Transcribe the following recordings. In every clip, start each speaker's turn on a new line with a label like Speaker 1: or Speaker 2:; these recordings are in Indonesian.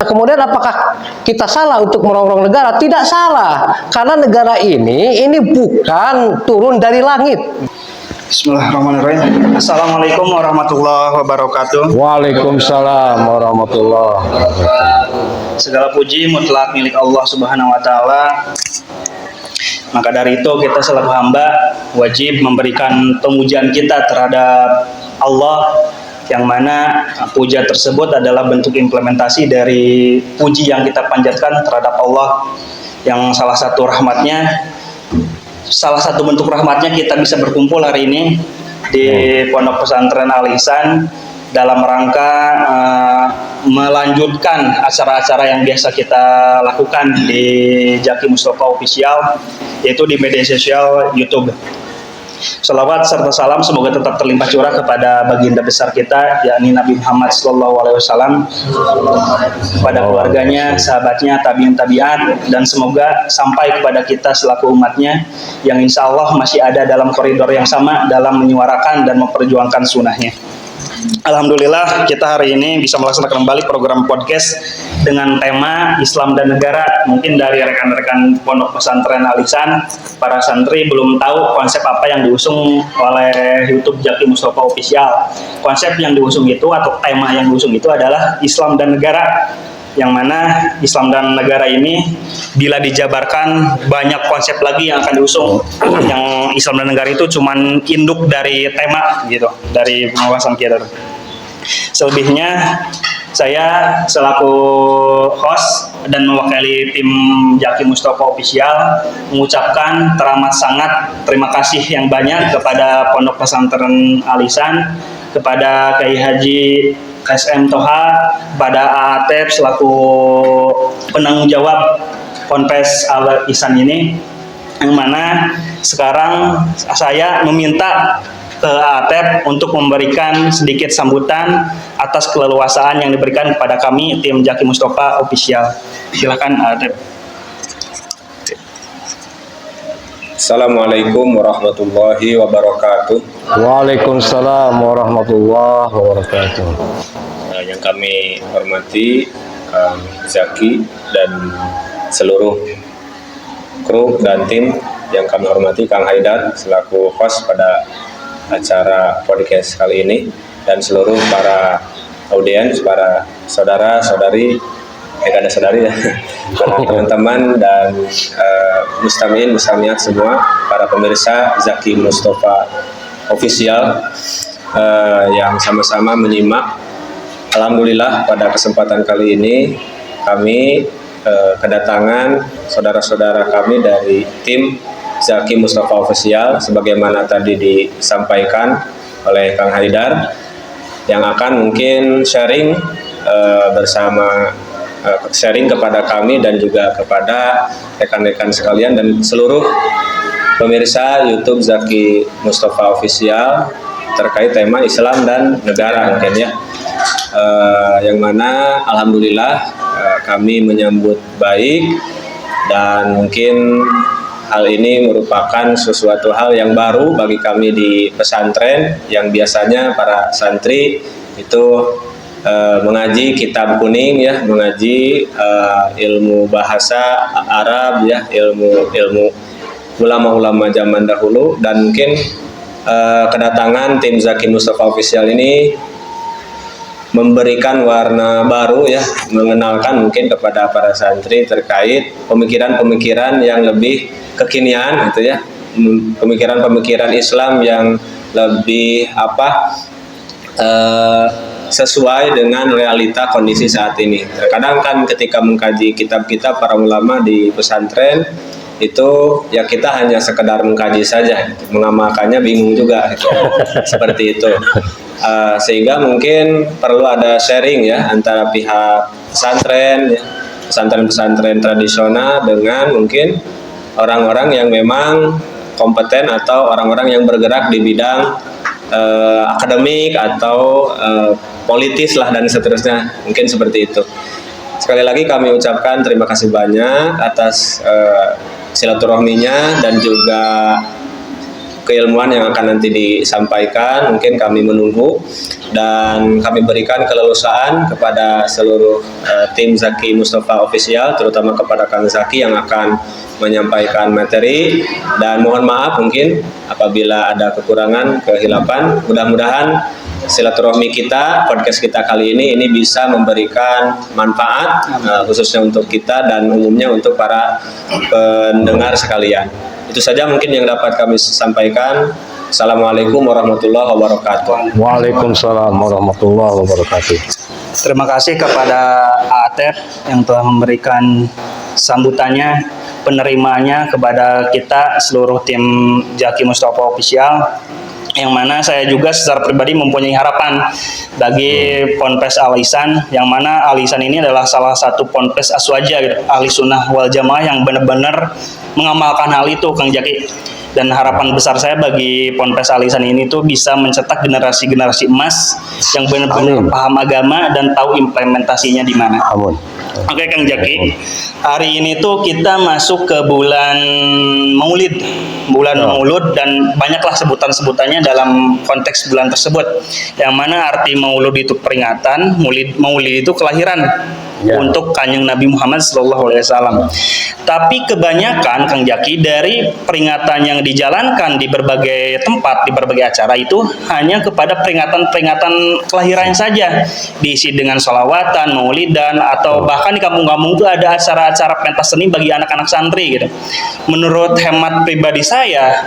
Speaker 1: Nah, kemudian apakah kita salah untuk merongrong negara? Tidak salah, karena negara ini bukan turun dari langit.
Speaker 2: Bismillahirrahmanirrahim. Assalamualaikum warahmatullahi wabarakatuh.
Speaker 1: Waalaikumsalam warahmatullahi wabarakatuh.
Speaker 2: Segala puji mutlak milik Allah Subhanahu wa taala. Maka dari itu kita selaku hamba wajib memberikan pemujian kita terhadap Allah, yang mana puja tersebut adalah bentuk implementasi dari puji yang kita panjatkan terhadap Allah, yang salah satu bentuk rahmatnya kita bisa berkumpul hari ini di Pondok Pesantren Al Ihsan dalam rangka melanjutkan acara-acara yang biasa kita lakukan di Zaki Mustafa Official, yaitu di media sosial YouTube. Salawat serta salam semoga tetap terlimpah curah kepada baginda besar kita, yakni Nabi Muhammad SAW, kepada keluarganya, sahabatnya, tabi'in tabi'at, dan semoga sampai kepada kita selaku umatnya yang insya Allah masih ada dalam koridor yang sama dalam menyuarakan dan memperjuangkan sunnahnya. Alhamdulillah kita hari ini bisa melaksanakan kembali program podcast dengan tema Islam dan Negara. Mungkin dari rekan-rekan Pondok Pesantren Al Ihsan, para santri belum tahu konsep apa yang diusung oleh YouTube Zaki Mustafa Official. Konsep yang diusung itu atau tema yang diusung itu adalah Islam dan Negara, yang mana Islam dan negara ini bila dijabarkan banyak konsep lagi yang akan diusung. Yang Islam dan negara itu cuman induk dari tema gitu, dari pengawasan kita. Selebihnya saya selaku host dan mewakili tim Zaki Mustafa Official mengucapkan teramat sangat terima kasih yang banyak kepada Pondok Pesantren Al Ihsan, kepada Kiai Haji SM Toha, pada AATEP selaku penanggung jawab Ponpes Al Ihsan ini, yang mana sekarang saya meminta ke AATEP untuk memberikan sedikit sambutan atas keleluasaan yang diberikan kepada kami tim Zaki Mustafa Official. Silakan AATEP.
Speaker 3: Assalamualaikum warahmatullahi wabarakatuh.
Speaker 1: Waalaikumsalam warahmatullahi wabarakatuh.
Speaker 3: Yang kami hormati Kang Zaki dan seluruh kru dan tim yang kami hormati, Kang Haidar selaku host pada acara podcast kali ini, dan seluruh para audiens, para saudara-saudari, ada saudari ya, para teman-teman dan mustamiin, mustamiat semua, para pemirsa Zaki Mustafa Official yang sama-sama menyimak. Alhamdulillah pada kesempatan kali ini kami kedatangan saudara-saudara kami dari tim Zaki Mustafa Official, sebagaimana tadi disampaikan oleh Kang Haidar, yang akan mungkin sharing sharing kepada kami dan juga kepada rekan-rekan sekalian dan seluruh pemirsa YouTube Zaki Mustafa Official terkait tema Islam dan negara mungkin ya. Yang mana alhamdulillah kami menyambut baik, dan mungkin hal ini merupakan sesuatu hal yang baru bagi kami di pesantren, yang biasanya para santri itu mengaji kitab kuning ya, mengaji ilmu bahasa Arab ya, ilmu ulama-ulama zaman dahulu, dan mungkin kedatangan tim Zaki Mustafa Official ini memberikan warna baru ya, mengenalkan mungkin kepada para santri terkait pemikiran-pemikiran yang lebih kekinian gitu ya, pemikiran-pemikiran Islam yang lebih sesuai dengan realita kondisi saat ini. Terkadang kan ketika mengkaji kitab-kitab para ulama di pesantren itu ya kita hanya sekedar mengkaji saja, mengamalkannya bingung juga gitu. Seperti itu. Sehingga mungkin perlu ada sharing ya antara pihak pesantren ya, pesantren-pesantren tradisional dengan mungkin orang-orang yang memang kompeten atau orang-orang yang bergerak di bidang akademik atau politis lah dan seterusnya, mungkin seperti itu. Sekali lagi kami ucapkan terima kasih banyak atas silaturahminya dan juga keilmuan yang akan nanti disampaikan. Mungkin kami menunggu dan kami berikan keleluasaan kepada seluruh tim Zaki Mustafa Official, terutama kepada Kang Zaki yang akan menyampaikan materi, dan mohon maaf mungkin apabila ada kekurangan, kehilapan. Mudah-mudahan silaturahmi kita, podcast kita kali ini bisa memberikan manfaat khususnya untuk kita dan umumnya untuk para pendengar sekalian. Itu saja mungkin yang dapat kami sampaikan. Assalamualaikum warahmatullahi wabarakatuh.
Speaker 1: Waalaikumsalam warahmatullahi wabarakatuh.
Speaker 2: Terima kasih kepada Atep yang telah memberikan sambutannya, penerimanya kepada kita seluruh tim Zaki Mustafa Official, yang mana saya juga secara pribadi mempunyai harapan bagi Ponpes Al Ihsan, yang mana Al Ihsan ini adalah salah satu ponpes aswaja gitu, ahli sunnah wal jamaah yang benar-benar mengamalkan hal itu, Kang Zaki. Dan harapan besar saya bagi Ponpes Al Ihsan ini tuh bisa mencetak generasi-generasi emas yang benar-benar paham agama dan tahu implementasinya di mana.
Speaker 1: Amin.
Speaker 2: Oke Kang Zaki, hari ini tuh kita masuk ke bulan Maulid, Maulud, dan banyaklah sebutan-sebutannya dalam konteks bulan tersebut. Yang mana arti Maulud itu peringatan, Maulid itu kelahiran untuk Kanjeng Nabi Muhammad SAW. Tapi kebanyakan Kang Zaki dari peringatan yang dijalankan di berbagai tempat, di berbagai acara itu hanya kepada peringatan-peringatan kelahiran saja, diisi dengan sholawatan, maulidan, atau bahkan di kampung-kampung itu ada acara-acara pentas seni bagi anak-anak santri gitu. Menurut hemat pribadi saya,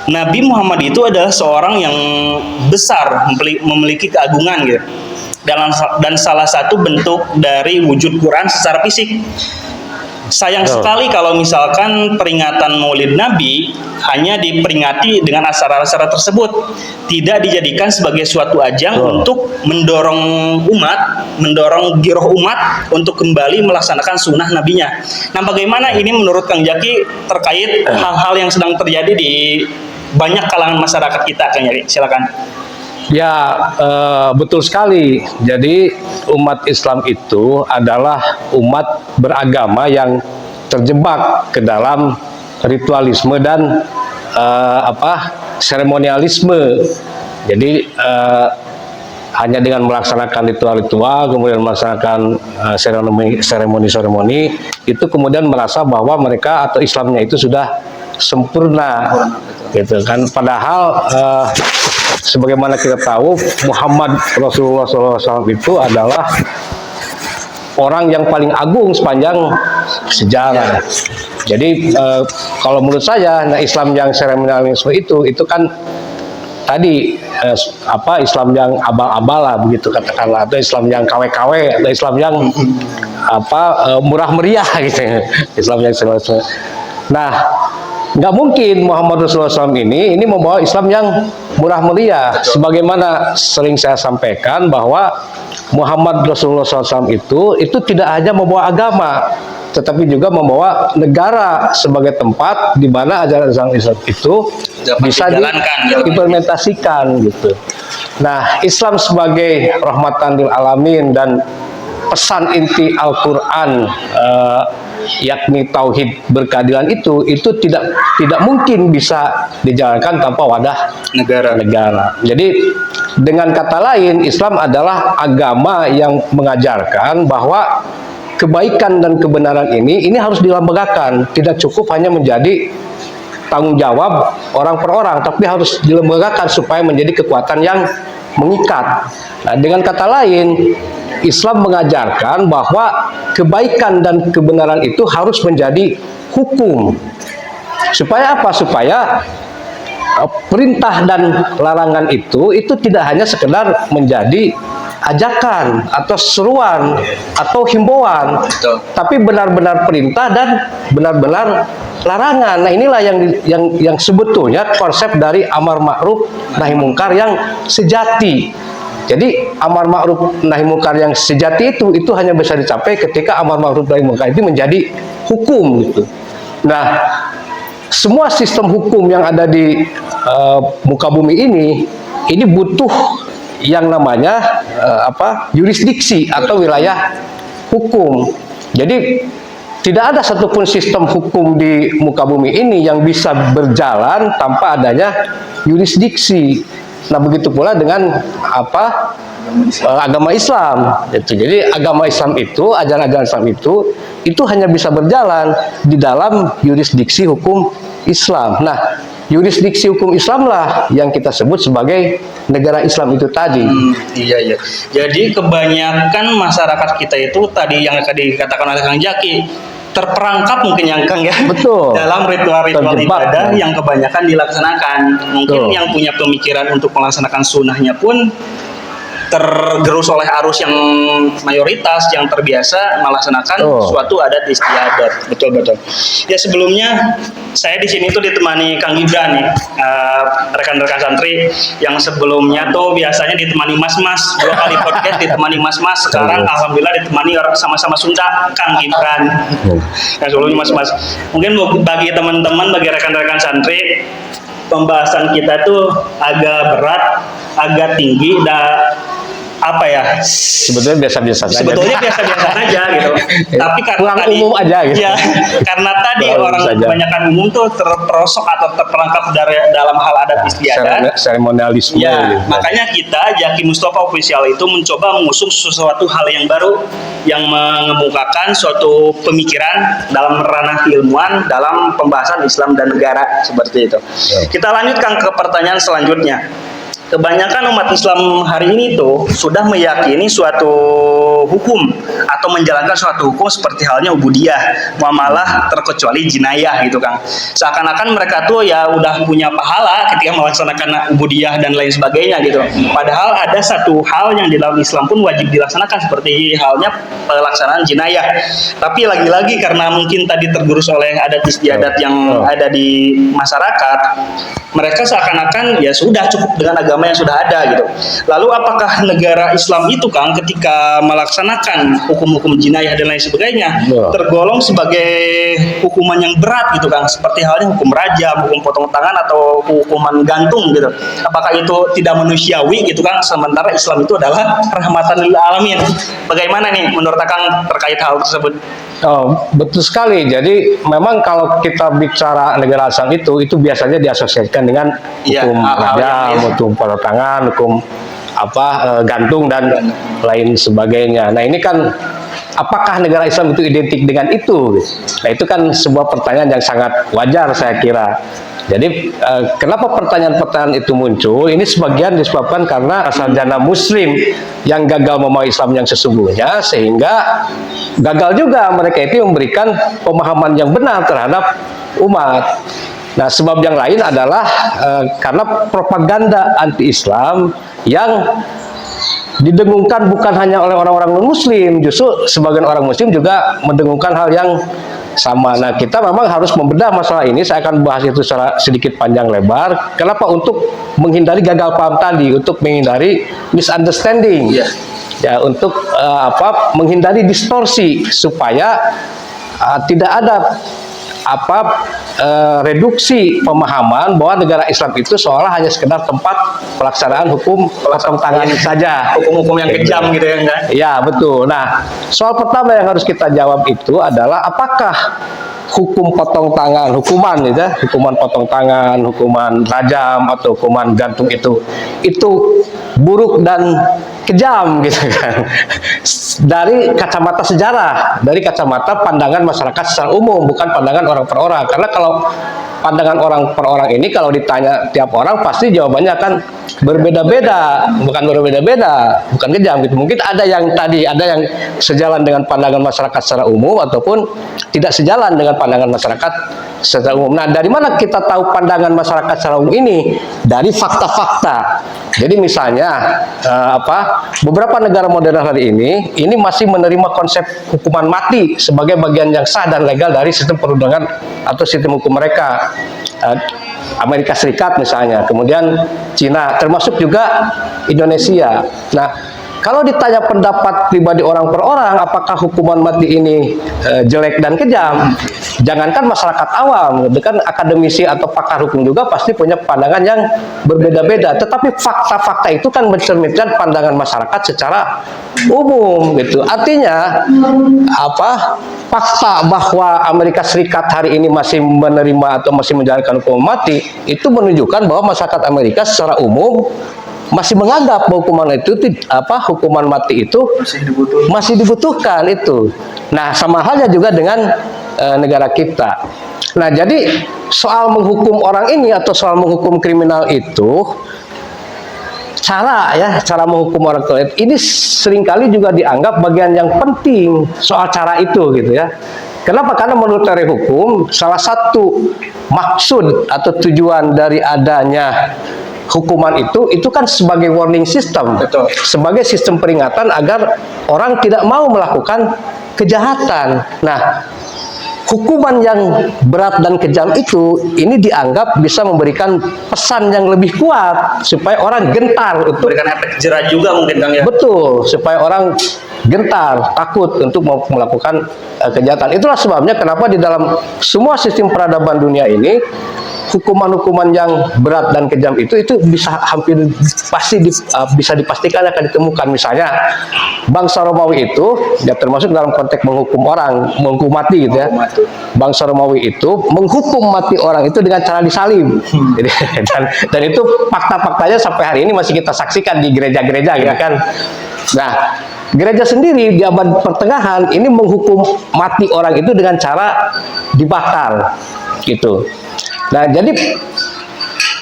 Speaker 2: Nabi Muhammad itu adalah seorang yang besar, memiliki keagungan gitu. Dan salah satu bentuk dari wujud Quran secara fisik. Sayang sekali kalau misalkan peringatan Maulid Nabi hanya diperingati dengan acara-acara tersebut, tidak dijadikan sebagai suatu ajang untuk mendorong umat, mendorong giroh umat untuk kembali melaksanakan sunnah nabinya. Nah, bagaimana ini menurut Kang Zaki terkait hal-hal yang sedang terjadi di banyak kalangan masyarakat kita, Kang Zaki? Silakan.
Speaker 1: Ya, betul sekali. Jadi umat Islam itu adalah umat beragama yang terjebak ke dalam ritualisme dan seremonialisme. Jadi hanya dengan melaksanakan ritual-ritual, kemudian melaksanakan seremoni-seremoni, itu kemudian merasa bahwa mereka atau Islamnya itu sudah sempurna, gitu kan? Padahal sebagaimana kita tahu, Muhammad Rasulullah SAW itu adalah orang yang paling agung sepanjang sejarah. Jadi kalau menurut saya, nah Islam yang seremonialisme itu kan tadi Islam yang abal-abal begitu katakanlah, atau Islam yang KW-KW, atau Islam yang murah meriah gitu. Islam yang seremonialisme. Nah, nggak mungkin Muhammad Rasulullah SAW ini membawa Islam yang murah meriah. Sebagaimana sering saya sampaikan bahwa Muhammad Rasulullah SAW itu tidak hanya membawa agama, tetapi juga membawa negara sebagai tempat di mana ajaran Islam itu bisa diimplementasikan gitu. Nah, Islam sebagai rahmatan lil alamin dan pesan inti Al-Quran, yakni tauhid berkeadilan itu tidak mungkin bisa dijalankan tanpa wadah negara. Jadi dengan kata lain, Islam adalah agama yang mengajarkan bahwa kebaikan dan kebenaran ini harus dilembagakan, tidak cukup hanya menjadi tanggung jawab orang per orang, tapi harus dilembagakan supaya menjadi kekuatan yang mengikat. Nah, dengan kata lain, Islam mengajarkan bahwa kebaikan dan kebenaran itu harus menjadi hukum. Supaya apa? Supaya perintah dan larangan itu tidak hanya sekedar menjadi ajakan atau seruan atau himbauan, tapi benar-benar perintah dan benar-benar larangan. Nah, inilah yang sebetulnya konsep dari amar ma'ruf nahi mungkar yang sejati. Jadi amar ma'ruf nahi mungkar yang sejati itu hanya bisa dicapai ketika amar ma'ruf nahi mungkar itu menjadi hukum gitu. Nah, semua sistem hukum yang ada di muka bumi ini butuh yang namanya yurisdiksi atau wilayah hukum. Jadi tidak ada satupun sistem hukum di muka bumi ini yang bisa berjalan tanpa adanya yurisdiksi. Nah, begitu pula dengan agama Islam. Jadi agama Islam itu, ajaran-ajaran Islam itu hanya bisa berjalan di dalam yurisdiksi hukum Islam. Nah, yurisdiksi hukum Islam lah yang kita sebut sebagai negara Islam itu tadi.
Speaker 2: Iya. Jadi kebanyakan masyarakat kita itu tadi yang tadi dikatakan oleh Kang Jaki terperangkap mungkin yang Kang ya.
Speaker 1: Betul.
Speaker 2: Dalam ritual-ritual
Speaker 1: Terjebak,
Speaker 2: ibadah yang kebanyakan dilaksanakan. Mungkin
Speaker 1: Betul.
Speaker 2: yang punya pemikiran untuk melaksanakan sunnahnya pun tergerus oleh arus yang mayoritas yang terbiasa melaksanakan suatu adat istiadat. Betul. Ya, sebelumnya saya di sini tuh ditemani Kang Gibran nih, rekan-rekan santri yang sebelumnya tuh biasanya ditemani mas-mas, 2 kali podcast ditemani mas-mas, sekarang alhamdulillah ditemani orang sama-sama Sunda, Kang Gibran. Yang sebelumnya mas-mas. Mungkin bagi teman-teman, bagi rekan-rekan santri, pembahasan kita tuh agak berat, agak tinggi, dan
Speaker 1: Sebetulnya biasa-biasa saja.
Speaker 2: Sebetulnya biasa-biasa saja gitu. Tapi karena
Speaker 1: kurang
Speaker 2: tadi,
Speaker 1: umum aja gitu.
Speaker 2: Ya, karena tadi
Speaker 1: Kurang
Speaker 2: orang
Speaker 1: saja.
Speaker 2: kebanyakan umum tuh terperosok atau terperangkap dalam hal adat istiadat.
Speaker 1: Seremonialisme.
Speaker 2: Ya,
Speaker 1: gitu.
Speaker 2: makanya kita Jaki Mustafa Official itu mencoba mengusung sesuatu hal yang baru yang mengemukakan suatu pemikiran dalam ranah keilmuan dalam pembahasan Islam dan negara seperti itu. Kita lanjutkan ke pertanyaan selanjutnya. Kebanyakan umat Islam hari ini tuh sudah meyakini suatu hukum atau menjalankan suatu hukum seperti halnya ubudiyah, muamalah terkecuali jinayah gitu Kang. Seakan-akan mereka tuh ya udah punya pahala ketika melaksanakan ubudiyah dan lain sebagainya gitu. Padahal ada satu hal yang di dalam Islam pun wajib dilaksanakan seperti halnya pelaksanaan jinayah. Tapi lagi-lagi karena mungkin tadi tergerus oleh adat istiadat yang ada di masyarakat, mereka seakan-akan ya sudah cukup dengan agama yang sudah ada gitu. Lalu apakah negara Islam itu Kang ketika melaksanakan hukum-hukum jinayah dan lain sebagainya tergolong sebagai hukuman yang berat gitu Kang, seperti halnya hukum rajam, hukum potong tangan atau hukuman gantung gitu. Apakah itu tidak manusiawi gitu Kang, sementara Islam itu adalah rahmatan lil alamin. Bagaimana nih menurut Kang terkait hal tersebut?
Speaker 1: Betul sekali. Jadi memang kalau kita bicara negara Islam itu biasanya diasosiasikan dengan hukum rajam, hukum potong tangan, hukum gantung dan lain sebagainya. Nah, ini kan apakah negara Islam itu identik dengan itu? Nah, itu kan sebuah pertanyaan yang sangat wajar saya kira. Jadi kenapa pertanyaan-pertanyaan itu muncul? Ini sebagian disebabkan karena sarjana Muslim yang gagal memahami Islam yang sesungguhnya, sehingga gagal juga mereka itu memberikan pemahaman yang benar terhadap umat. Nah, sebab yang lain adalah karena propaganda anti-Islam yang didengungkan bukan hanya oleh orang-orang non-Muslim, justru sebagian orang Muslim juga mendengungkan hal yang sama. Nah, kita memang harus membedah masalah ini. Saya akan bahas itu secara sedikit panjang lebar. Kenapa? Untuk menghindari gagal paham tadi, untuk menghindari misunderstanding, ya, untuk menghindari distorsi supaya tidak ada reduksi pemahaman bahwa negara Islam itu seolah hanya sekedar tempat pelaksanaan hukum potong tangan saja,
Speaker 2: hukum-hukum yang kejam gitu ya enggak?
Speaker 1: Ya, betul. Nah, soal pertama yang harus kita jawab itu adalah apakah hukum potong tangan, hukuman potong tangan, hukuman rajam atau hukuman gantung itu buruk dan kejam gitu kan. Dari kacamata sejarah, dari kacamata pandangan masyarakat secara umum, bukan pandangan orang per orang. Karena kalau pandangan orang per orang ini kalau ditanya tiap orang pasti jawabannya akan berbeda-beda, bukan kejam gitu. Mungkin ada yang sejalan dengan pandangan masyarakat secara umum ataupun tidak sejalan dengan pandangan masyarakat secara umum. Nah, dari mana kita tahu pandangan masyarakat secara umum ini? Dari fakta-fakta. Jadi misalnya beberapa negara modern hari ini masih menerima konsep hukuman mati sebagai bagian yang sah dan legal dari sistem perundangan atau sistem hukum mereka. Amerika Serikat misalnya, kemudian Cina, termasuk juga Indonesia. Nah, Kalau ditanya pendapat pribadi orang per orang, apakah hukuman mati ini jelek dan kejam? Jangankan masyarakat awam, gitu kan, akademisi atau pakar hukum juga pasti punya pandangan yang berbeda-beda. Tetapi fakta-fakta itu kan mencerminkan pandangan masyarakat secara umum, gitu. Artinya apa? Fakta bahwa Amerika Serikat hari ini masih menerima atau masih menjalankan hukuman mati itu menunjukkan bahwa masyarakat Amerika secara umum masih menganggap bahwa hukuman mati itu masih dibutuhkan itu. Nah, sama halnya juga dengan negara kita. Nah, jadi soal menghukum orang ini atau soal menghukum kriminal itu cara menghukum orang ini seringkali juga dianggap bagian yang penting soal cara itu, gitu ya. Kenapa? Karena menurut teori hukum salah satu maksud atau tujuan dari adanya hukuman itu kan sebagai warning system,
Speaker 2: Betul.
Speaker 1: sebagai sistem peringatan agar orang tidak mau melakukan kejahatan. Nah, hukuman yang berat dan kejam itu ini dianggap bisa memberikan pesan yang lebih kuat supaya orang gentar untuk
Speaker 2: Berikan efek jerah juga mungkin Kang ya.
Speaker 1: betul, supaya orang gentar, takut untuk melakukan kejahatan. Itulah sebabnya kenapa di dalam semua sistem peradaban dunia ini hukuman-hukuman yang berat dan kejam itu bisa hampir pasti bisa dipastikan akan ditemukan. Misalnya bangsa Romawi itu ya termasuk dalam konteks menghukum orang, menghukum mati, gitu ya. Bangsa Romawi itu menghukum mati orang itu dengan cara disalib. Jadi, dan itu fakta-faktanya sampai hari ini masih kita saksikan di gereja-gereja, gitu kan. Nah, gereja sendiri di abad pertengahan ini menghukum mati orang itu dengan cara dibakar, gitu. Nah, jadi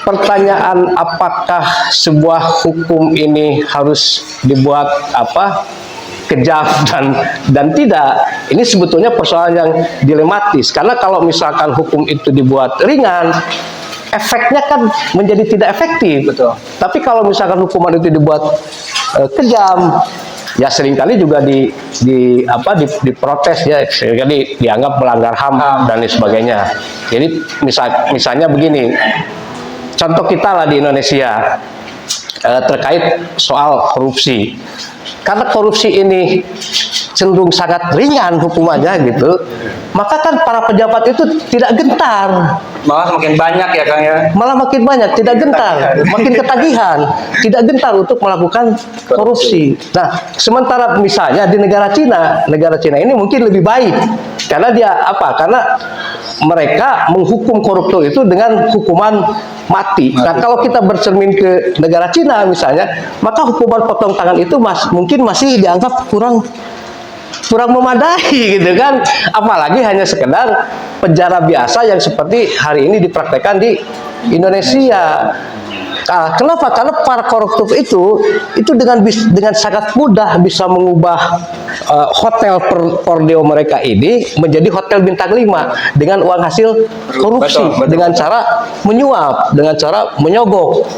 Speaker 1: pertanyaan apakah sebuah hukum ini harus dibuat kejam dan tidak, ini sebetulnya persoalan yang dilematis, karena kalau misalkan hukum itu dibuat ringan, efeknya kan menjadi tidak efektif.
Speaker 2: Betul.
Speaker 1: Tapi kalau misalkan hukuman itu dibuat kejam, ya seringkali juga diprotes, ya seringkali dianggap melanggar HAM dan lain sebagainya. Jadi misalnya begini, contoh kita lah di Indonesia terkait soal korupsi. Karena korupsi ini cenderung sangat ringan hukumannya, gitu, maka kan para pejabat itu tidak gentar.
Speaker 2: Malah makin banyak ya Kang ya.
Speaker 1: Malah makin banyak, tidak gentar, makin ketagihan, tidak gentar untuk melakukan korupsi. Nah, sementara misalnya di negara Cina ini mungkin lebih baik, karena dia Karena mereka menghukum koruptor itu dengan hukuman mati. Nah, kalau kita bercermin ke negara Cina misalnya, maka hukuman potong tangan itu mungkin masih dianggap kurang memadai, gitu kan. Apalagi hanya sekedar penjara biasa yang seperti hari ini dipraktekkan di Indonesia. Kenapa? Karena para koruptor itu dengan sangat mudah bisa mengubah hotel Pordeo mereka ini menjadi hotel bintang 5 dengan uang hasil korupsi,
Speaker 2: Betul.
Speaker 1: dengan cara menyuap, dengan cara menyogok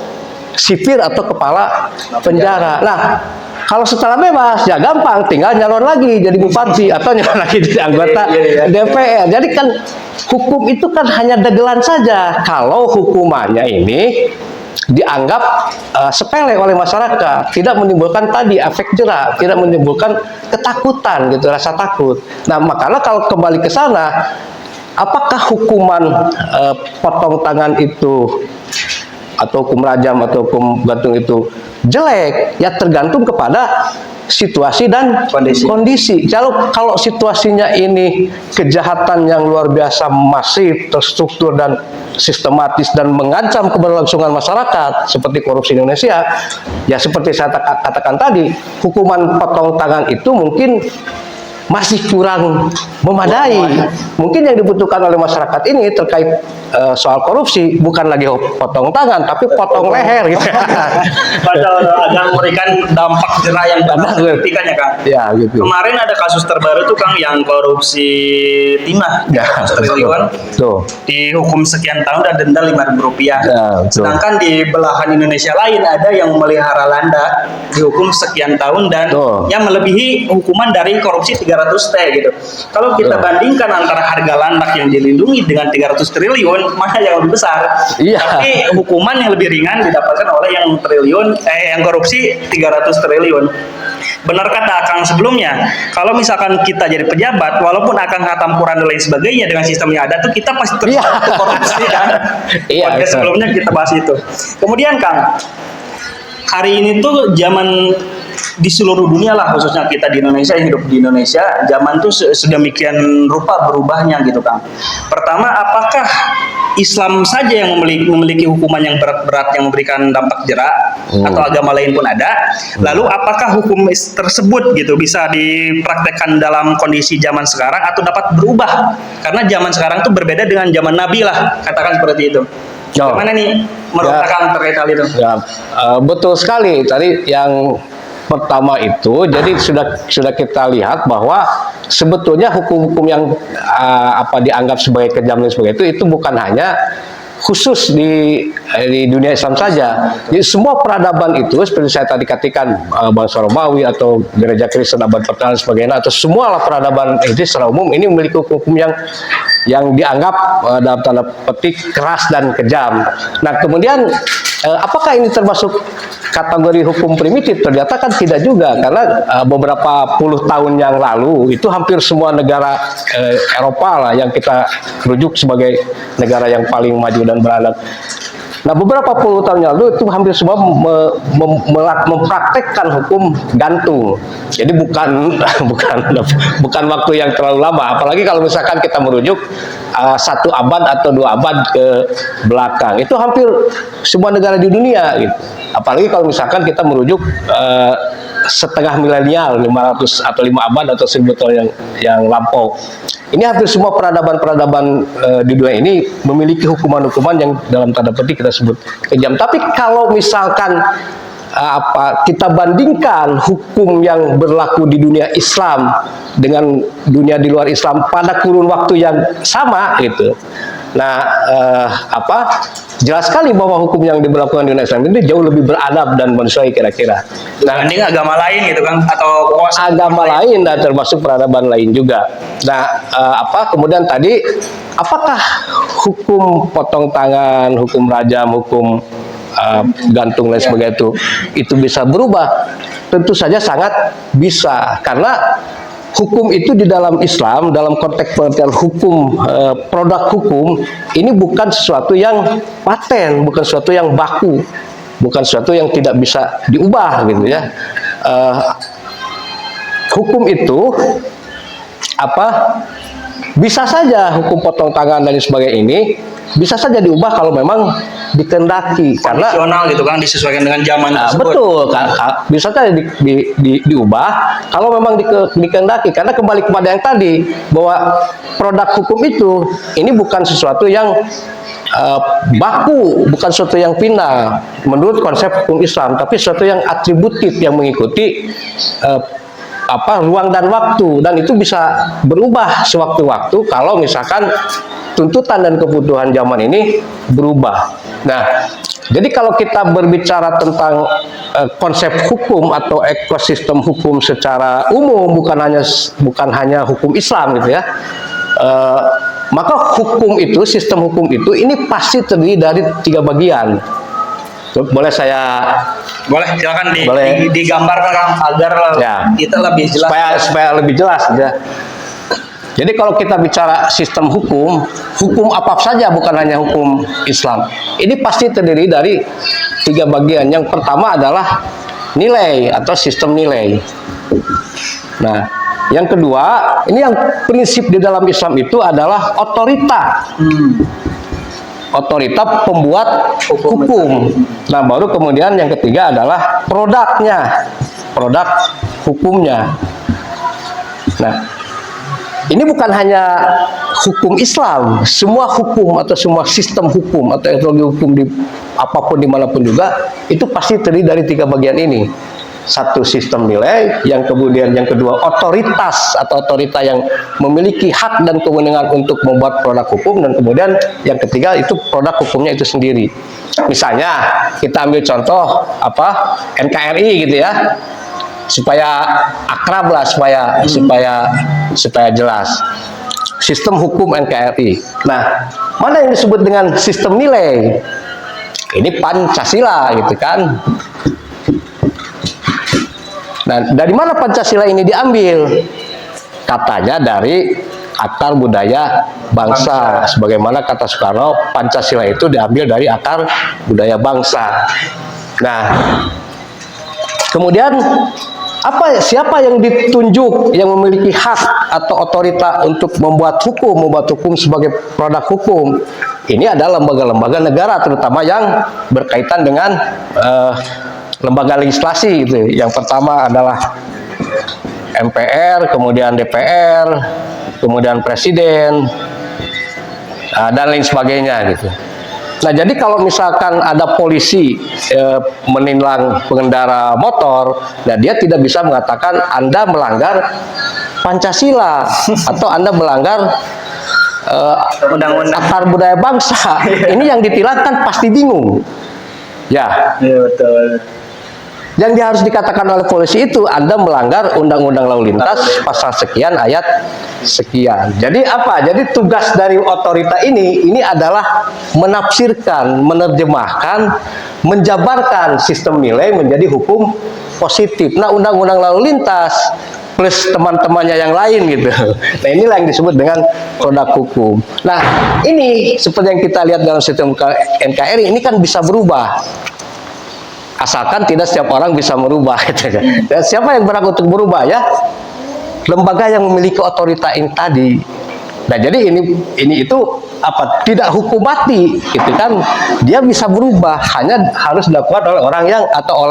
Speaker 1: sipir atau kepala penjara. Nah, kalau setelah bebas ya gampang, tinggal nyalon lagi jadi bupati atau nyalon lagi jadi anggota DPR. Jadi kan hukum itu kan hanya dagelan saja kalau hukumannya ini dianggap sepele oleh masyarakat, tidak menimbulkan tadi efek jerah, tidak menimbulkan ketakutan, gitu, rasa takut. Nah, makanya kalau kembali ke sana, apakah hukuman potong tangan itu atau hukum rajam atau hukum gantung itu jelek, ya tergantung kepada situasi dan kondisi. Kalau situasinya ini kejahatan yang luar biasa masif, terstruktur dan sistematis dan mengancam keberlangsungan masyarakat seperti korupsi Indonesia, ya seperti saya katakan tadi, hukuman potong tangan itu mungkin masih kurang memadai. Mungkin yang dibutuhkan oleh masyarakat ini terkait soal korupsi bukan lagi potong tangan, tapi potong leher, gitu.
Speaker 2: Padahal agar memberikan dampak jerah yang signifikan ya Kang.
Speaker 1: Ya, gitu.
Speaker 2: Kemarin ada kasus terbaru tuh Kang yang korupsi timah,
Speaker 1: Ya,
Speaker 2: 100 triliun,
Speaker 1: tuh.
Speaker 2: dihukum sekian tahun dan denda Rp5.000.
Speaker 1: Ya, betul.
Speaker 2: Sedangkan di belahan Indonesia lain ada yang memelihara landak dihukum sekian tahun dan
Speaker 1: Tuh.
Speaker 2: yang melebihi hukuman dari korupsi 300T gitu. Kalau kita
Speaker 1: Tuh.
Speaker 2: bandingkan antara harga landak yang dilindungi dengan 300 triliun, mana yang lebih besar?
Speaker 1: Iya.
Speaker 2: Tapi hukuman yang lebih ringan didapatkan oleh yang korupsi 300 triliun. benar kata Akang sebelumnya, kalau misalkan kita jadi pejabat, walaupun Akang khatam Quran dan lain sebagainya, dengan sistem yang ada tuh kita pasti
Speaker 1: Iya.
Speaker 2: terjebak korupsi kan.
Speaker 1: Iya,
Speaker 2: Podcast
Speaker 1: betul.
Speaker 2: sebelumnya kita bahas itu. Kemudian Kang, hari ini tuh zaman di seluruh dunia lah, khususnya kita di Indonesia, yang hidup di Indonesia, zaman tuh sedemikian rupa berubahnya gitu Kang. Pertama, apakah Islam saja yang memiliki hukuman yang berat-berat yang memberikan dampak jerak, atau agama lain pun ada? Lalu apakah hukum tersebut gitu bisa dipraktekkan dalam kondisi zaman sekarang atau dapat berubah? Karena zaman sekarang tuh berbeda dengan zaman Nabi lah, katakan seperti itu.
Speaker 1: Oh.
Speaker 2: Gimana nih menurut
Speaker 1: Ya.
Speaker 2: Akang terkait hal itu?
Speaker 1: Ya, betul sekali. Tadi yang pertama itu, jadi sudah kita lihat bahwa sebetulnya hukum-hukum yang dianggap sebagai kejam dan sebagainya itu bukan hanya khusus di dunia Islam saja. Jadi semua peradaban itu seperti saya tadi katakan, bangsa Romawi atau gereja Kristen abad pertama dan sebagainya, atau semua peradaban itu secara umum ini memiliki hukum yang dianggap dalam tanda petik keras dan kejam. Nah kemudian apakah ini termasuk kategori hukum primitif? Ternyata kan tidak juga, karena beberapa puluh tahun yang lalu itu hampir semua negara Eropa lah yang kita rujuk sebagai negara yang paling maju dan beradab. Nah beberapa puluh tahun yang lalu itu hampir semua mempraktekkan hukum gantung. Jadi bukan waktu yang terlalu lama. Apalagi kalau misalkan kita merujuk 1 abad atau 2 abad ke belakang, itu hampir semua negara di dunia gitu. Apalagi kalau misalkan kita merujuk setengah milenial, 500 atau 5 abad atau 1000 tahun yang lampau. Ini hampir semua peradaban di dunia ini memiliki hukuman-hukuman yang dalam tanda petik kita sebut kejam. Tapi kalau misalkan kita bandingkan hukum yang berlaku di dunia Islam dengan dunia di luar Islam pada kurun waktu yang sama gitu. Nah, jelas sekali bahwa hukum yang diberlakukan di dunia Islam ini jauh lebih beradab dan manusiawi kira-kira. Nah,
Speaker 2: Dibanding agama lain gitu kan, atau
Speaker 1: agama lain dan termasuk peradaban lain juga. Nah, kemudian tadi apakah hukum potong tangan, hukum rajam, hukum gantung dan sebagainya itu bisa berubah? Tentu saja sangat bisa, karena hukum itu di dalam Islam, dalam konteks pengertian hukum, produk hukum, ini bukan sesuatu yang paten, bukan sesuatu yang baku, bukan sesuatu yang tidak bisa diubah gitu ya. Hukum itu bisa saja hukum potong tangan dan sebagainya ini bisa saja diubah kalau memang dikehendaki, karena
Speaker 2: kondisional gitu kan, disesuaikan dengan zaman tersebut.
Speaker 1: betul, bisa saja diubah kalau memang dikehendaki, karena kembali kepada yang tadi bahwa produk hukum itu ini bukan sesuatu yang baku, bukan sesuatu yang final menurut konsep hukum Islam, tapi sesuatu yang atributif yang mengikuti ruang dan waktu, dan itu bisa berubah sewaktu-waktu kalau misalkan tuntutan dan kebutuhan zaman ini berubah. Nah, jadi kalau kita berbicara tentang konsep hukum atau ekosistem hukum secara umum, bukan hanya hukum Islam gitu ya, maka hukum itu, sistem hukum itu ini pasti terdiri dari 3 bagian. Boleh saya?
Speaker 2: Boleh, silakan
Speaker 1: Boleh.
Speaker 2: digambarkan Kang, agar
Speaker 1: Ya.
Speaker 2: kita lebih jelas.
Speaker 1: supaya lebih jelas ya. Jadi kalau kita bicara sistem hukum apa saja, bukan hanya hukum Islam, ini pasti terdiri dari 3 bagian. Yang pertama adalah nilai atau sistem nilai. Nah, yang kedua, ini yang prinsip di dalam Islam itu adalah otorita. Otorita pembuat hukum. Nah, baru kemudian yang ketiga adalah produknya, produk hukumnya. Nah, ini bukan hanya hukum Islam, semua hukum atau semua sistem hukum atau teknologi hukum di apapun dimanapun juga itu pasti terdiri dari 3 bagian ini. Satu, sistem nilai, yang kemudian yang kedua otoritas atau otorita yang memiliki hak dan kewenangan untuk membuat produk hukum, dan kemudian yang ketiga itu produk hukumnya itu sendiri. Misalnya kita ambil contoh NKRI gitu ya, supaya akrab lah, supaya jelas. Sistem hukum NKRI. Nah, mana yang disebut dengan sistem nilai? Ini Pancasila gitu kan. Nah, dari mana Pancasila ini diambil? Katanya dari akar budaya bangsa. Sebagaimana kata Soekarno, Pancasila itu diambil dari akar budaya bangsa. Nah, kemudian siapa yang ditunjuk yang memiliki hak atau otoritas untuk membuat hukum sebagai produk hukum? Ini adalah lembaga-lembaga negara, terutama yang berkaitan dengan lembaga legislasi gitu. Yang pertama adalah MPR, kemudian DPR, kemudian Presiden, dan lain sebagainya gitu. Nah, jadi kalau misalkan ada polisi menilang pengendara motor, nah dia tidak bisa mengatakan Anda melanggar Pancasila atau Anda melanggar
Speaker 2: undang-undang
Speaker 1: akar budaya bangsa. Ini yang ditilang kan pasti bingung. Ya.
Speaker 2: Iya, betul.
Speaker 1: Yang dia harus dikatakan oleh polisi itu Anda melanggar undang-undang lalu lintas pasal sekian ayat sekian. Jadi apa? Jadi tugas dari otorita ini adalah menafsirkan, menerjemahkan, menjabarkan sistem nilai menjadi hukum positif. Nah, undang-undang lalu lintas plus teman-temannya yang lain gitu. Nah, inilah yang disebut dengan produk hukum. Nah, ini seperti yang kita lihat dalam sistem NKRI ini kan bisa berubah. Asalkan tidak setiap orang bisa merubah gitu kan. Dan siapa yang berhak untuk berubah ya? Lembaga yang memiliki otoritas ini tadi. Nah, jadi ini itu apa? Tidak hukum mati gitu kan. Dia bisa berubah, hanya harus dilakukan oleh orang yang atau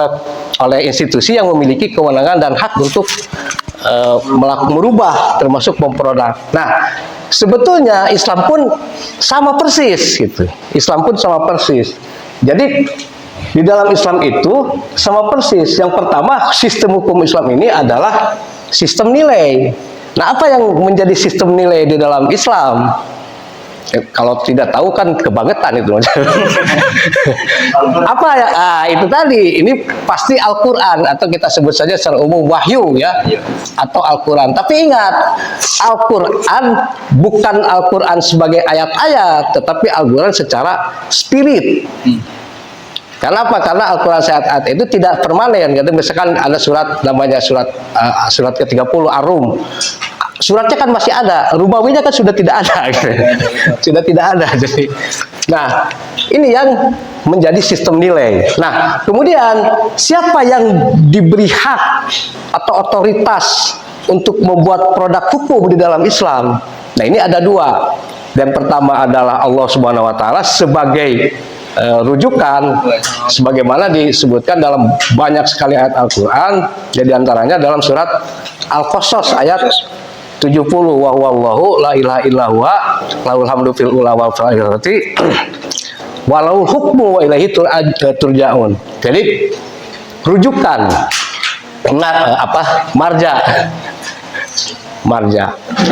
Speaker 1: oleh institusi yang memiliki kewenangan dan hak untuk merubah, termasuk memproduk. Nah, sebetulnya Islam pun sama persis gitu. Islam pun sama persis. Jadi di dalam Islam itu sama persis. Yang pertama, sistem hukum Islam ini adalah sistem nilai. Nah, apa yang menjadi sistem nilai di dalam Islam? Kalau tidak tahu kan kebangetan itu. Apa ya? Itu tadi. Ini pasti Al-Quran atau kita sebut saja secara umum wahyu ya, atau Al-Quran. Tapi ingat, Al-Quran bukan Al-Quran sebagai ayat-ayat, tetapi Al-Quran secara spirit. Karena apa? Karena Al-Quran ayat-ayat itu tidak permanen. Gitu. Misalkan ada surat namanya surat ke-30 Ar-Rum. Suratnya kan masih ada, rubawinya kan sudah tidak ada. Gitu. Sudah tidak ada. Jadi, nah, ini yang menjadi sistem nilai. Nah, kemudian siapa yang diberi hak atau otoritas untuk membuat produk hukum di dalam Islam? Nah, ini ada dua. Dan pertama adalah Allah Subhanahu wa taala sebagai rujukan, sebagaimana disebutkan dalam banyak sekali ayat Al-Quran. Jadi antaranya dalam surat Al-Qasas ayat 70, wa huwallahu la ilaha illa huwa lahul hamdu fil ula wal akhirati walau hukmu wa ilaihi turja'un. Jadi rujukan, marja.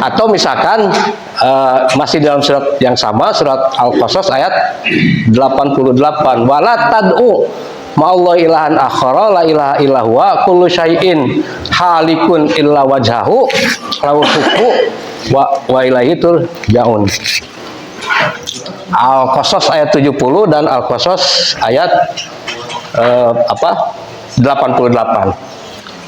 Speaker 1: Atau misalkan masih dalam surat yang sama, surat Al-Qasas ayat 88, wala tad'u ma'allahi ilahan akhara la ilaha illa huwa kullu syai'in halikun illa wajhahu lahu hukmu wa ilaihi turja'un. Al-Qasas ayat 70 dan Al-Qasas ayat 88.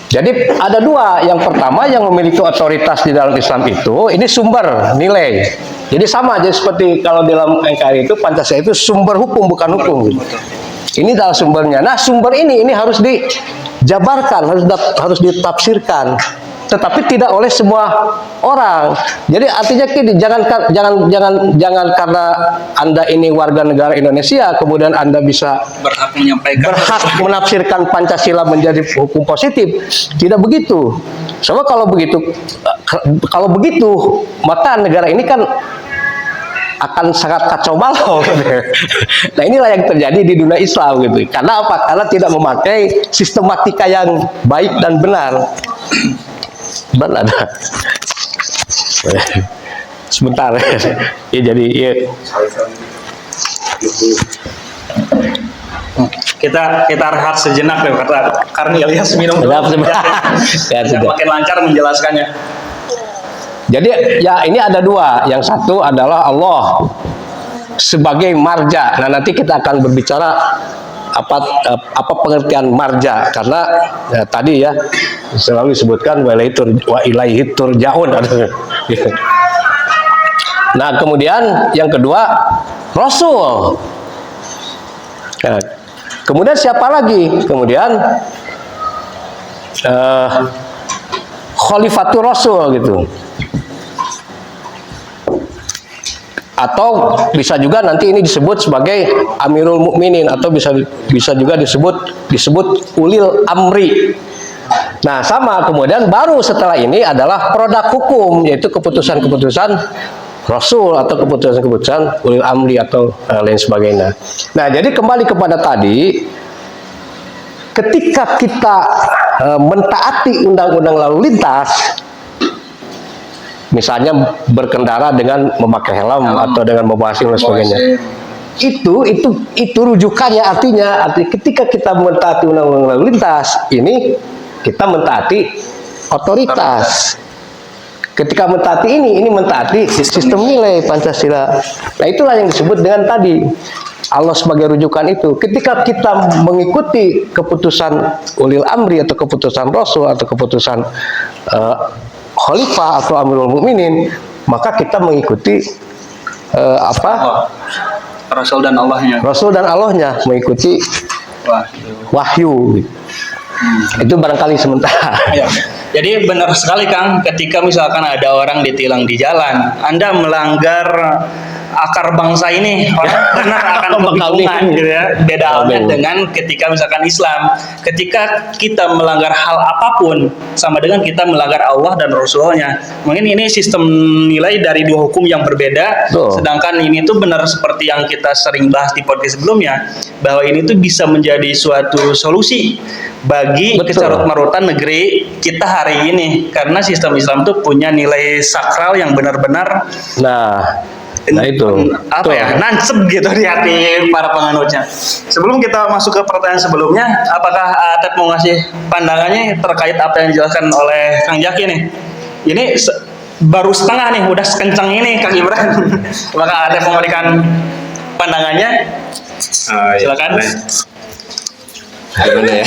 Speaker 1: Jadi ada dua. Yang pertama, yang memiliki otoritas di dalam Islam itu, ini sumber nilai. Jadi sama aja seperti kalau dalam NKRI itu Pancasila itu sumber hukum bukan hukum. Ini adalah sumbernya. Nah, sumber ini harus dijabarkan, harus ditafsirkan. Tetapi tidak oleh semua orang. Jadi artinya jangan karena Anda ini warga negara Indonesia kemudian Anda bisa
Speaker 2: berhak
Speaker 1: menafsirkan Pancasila menjadi hukum positif. Tidak begitu. Soalnya kalau begitu maka negara ini kan akan sangat kacau balau. Nah, inilah yang terjadi di dunia Islam gitu. Karena apa? Karena tidak memakai sistematika yang baik dan benar. Ada sebentar ya, jadi ya.
Speaker 2: kita rehat sejenak ya, karena Ilyas minum dulu
Speaker 1: Ya,
Speaker 2: makin lancar menjelaskannya.
Speaker 1: Jadi ya ini ada dua. Yang satu adalah Allah sebagai marja. Nah, nanti kita akan berbicara apa pengertian marja, karena tadi ya selalu disebutkan wa ilaihi turja'un. Nah, kemudian yang kedua Rasul. Nah, kemudian siapa lagi? Kemudian Khalifatur Rasul gitu. Atau bisa juga nanti ini disebut sebagai Amirul Mukminin, atau bisa juga disebut Ulil Amri. Nah, sama. Kemudian baru setelah ini adalah produk hukum, yaitu keputusan-keputusan Rasul atau keputusan-keputusan Ulil Amri atau lain sebagainya. Nah, jadi kembali kepada tadi, ketika kita mentaati undang-undang lalu lintas, misalnya berkendara dengan memakai helm atau dengan membawa SIM dan sebagainya, itu rujukannya, artinya ketika kita mentaati undang-undang lalu lintas ini, kita mentaati otoritas. Ketika mentaati ini mentaati sistem nilai Pancasila. Nah, itulah yang disebut dengan tadi Allah sebagai rujukan itu. Ketika kita mengikuti keputusan Ulil Amri atau keputusan Rasul atau keputusan Khalifah atau Amirul Mukminin, maka kita mengikuti
Speaker 2: Rasul dan Allahnya.
Speaker 1: Rasul dan Allahnya, mengikuti wahyu. Itu barangkali sementara.
Speaker 2: Ya. Jadi benar sekali Kang, ketika misalkan ada orang ditilang di jalan, Anda melanggar akar bangsa ini, orang benar akan kebingungan gitu ya. Beda halnya dengan ketika misalkan Islam, ketika kita melanggar hal apapun sama dengan kita melanggar Allah dan Rasulnya. Mungkin ini sistem nilai dari dua hukum yang berbeda. Sedangkan ini tuh benar seperti yang kita sering bahas di podcast sebelumnya, bahwa ini tuh bisa menjadi suatu solusi bagi kecarut-marutan negeri kita hari ini, karena sistem Islam tuh punya nilai sakral yang benar-benar
Speaker 1: Nah itu
Speaker 2: nancep gitu di hati para penganutnya. Sebelum kita masuk ke pertanyaan sebelumnya, apakah Atep mau ngasih pandangannya terkait apa yang dijelaskan oleh Kang Jaki nih? Ini baru setengah nih, udah sekencang ini Kang Ibran. Apakah Atep mau memberikan pandangannya? Silakan.
Speaker 3: Gimana ya?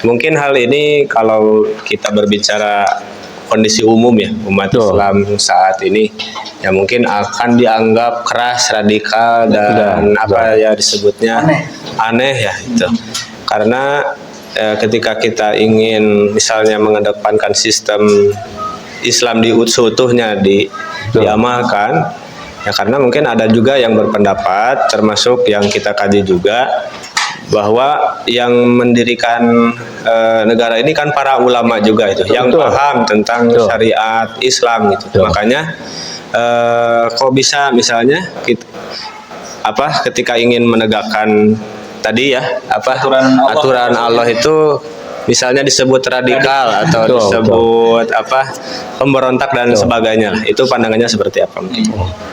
Speaker 3: Mungkin hal ini kalau kita berbicara kondisi umum ya, umat Islam saat ini ya mungkin akan dianggap keras, radikal, dan disebutnya aneh ya itu. Karena ketika kita ingin misalnya mengedepankan sistem Islam seutuhnya diamalkan, ya karena mungkin ada juga yang berpendapat, termasuk yang kita kaji juga, bahwa yang mendirikan negara ini kan para ulama juga itu, yang paham tentang syariat Islam gitu. Makanya kok bisa misalnya ketika ingin menegakkan tadi ya aturan Allah itu misalnya disebut radikal atau disebut pemberontak dan sebagainya. Itu pandangannya seperti apa?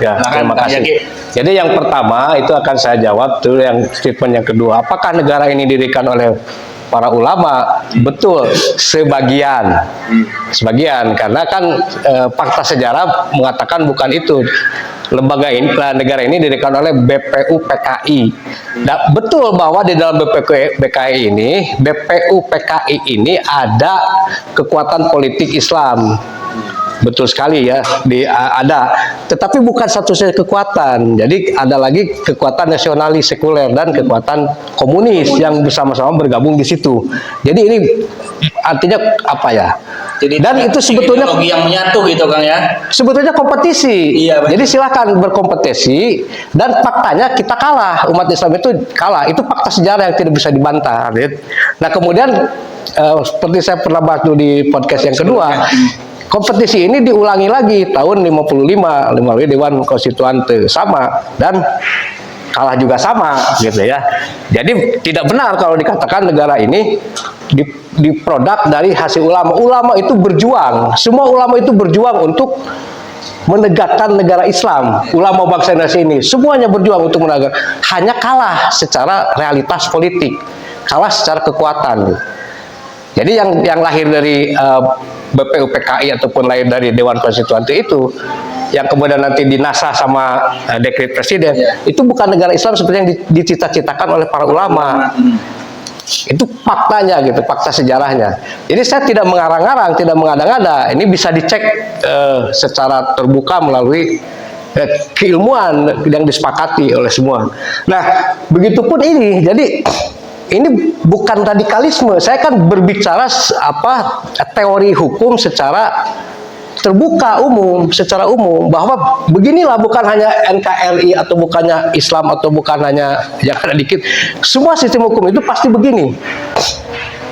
Speaker 1: Ya, terima kasih. Jadi yang pertama itu akan saya jawab tuh, yang statement yang kedua. Apakah negara ini didirikan oleh para ulama? Betul, sebagian. Sebagian, karena kan fakta sejarah mengatakan bukan itu. Lembaga ini, negara ini didirikan oleh BPU PKI. Nah, betul bahwa di dalam BPU PKI ini ada kekuatan politik Islam. Betul sekali ya, ada. Tetapi bukan satu-satunya kekuatan. Jadi ada lagi kekuatan nasionalis sekuler dan kekuatan komunis yang bersama-sama bergabung di situ. Jadi ini artinya apa ya? Dan itu sebetulnya
Speaker 2: ideologi yang menyatu gitu Kang ya.
Speaker 1: Sebetulnya kompetisi.
Speaker 2: Iya,
Speaker 1: jadi silakan berkompetisi, dan faktanya kita kalah. Umat Islam itu kalah. Itu fakta sejarah yang tidak bisa dibantah. Nah, kemudian seperti saya pernah bahas dulu di podcast yang kedua, kompetisi ini diulangi lagi tahun 55 melalui Dewan Konstituante sama, dan kalah juga sama gitu ya. Jadi tidak benar kalau dikatakan negara ini diproduk dari hasil ulama. Ulama itu berjuang, semua ulama itu berjuang untuk menegakkan negara Islam. Ulama bangsa Indonesia ini semuanya berjuang untuk menegakkan, hanya kalah secara realitas politik, kalah secara kekuatan. Jadi yang lahir dari BPUPKI ataupun lain dari Dewan Konstituante itu, yang kemudian nanti dinasah sama dekret presiden, itu bukan negara Islam seperti yang dicita-citakan oleh para ulama. Itu faktanya gitu, fakta sejarahnya. Jadi saya tidak mengarang-arang, tidak mengada-ngada. Ini bisa dicek secara terbuka melalui keilmuan yang disepakati oleh semua. Nah, begitupun ini. Jadi ini bukan radikalisme. Saya kan berbicara teori hukum secara terbuka secara umum, bahwa beginilah, bukan hanya NKRI atau bukannya Islam atau bukan hanya yang ada dikit. Semua sistem hukum itu pasti begini.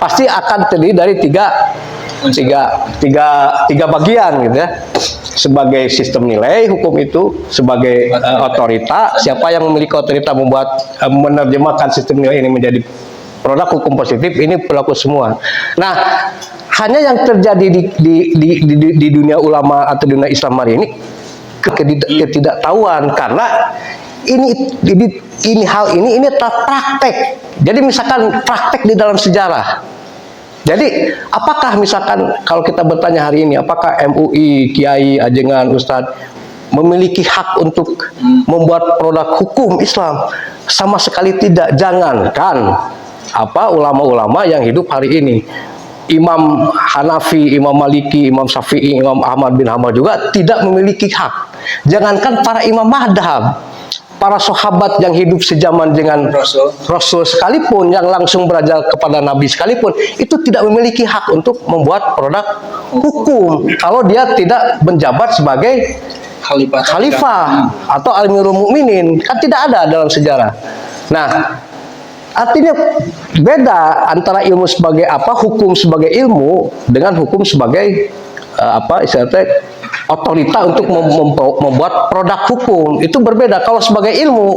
Speaker 1: Pasti akan terdiri dari tiga bagian gitu ya. Sebagai sistem nilai hukum itu, sebagai otorita, siapa yang memiliki otorita menerjemahkan sistem nilai ini menjadi produk hukum positif, ini berlaku semua. Nah, hanya yang terjadi di dunia ulama atau dunia Islam hari ini ketidaktahuan, karena hal ini adalah praktek. Jadi misalkan praktek di dalam sejarah. Jadi apakah misalkan kalau kita bertanya hari ini, apakah MUI, Kiai, Ajengan, Ustadz memiliki hak untuk membuat produk hukum Islam? Sama sekali tidak. Jangankan ulama-ulama yang hidup hari ini, Imam Hanafi, Imam Maliki, Imam Syafi'i, Imam Ahmad bin Hanbal juga tidak memiliki hak. Jangankan para imam madhab, para sahabat yang hidup sejaman dengan Rasul sekalipun, yang langsung belajar kepada Nabi sekalipun, itu tidak memiliki hak untuk membuat produk hukum kalau dia tidak menjabat sebagai khalifah atau Amirul Mukminin. Kan tidak ada dalam sejarah. Nah, artinya beda antara ilmu sebagai hukum sebagai ilmu dengan hukum sebagai istilahnya otorita untuk membuat produk hukum. Itu berbeda. Kalau sebagai ilmu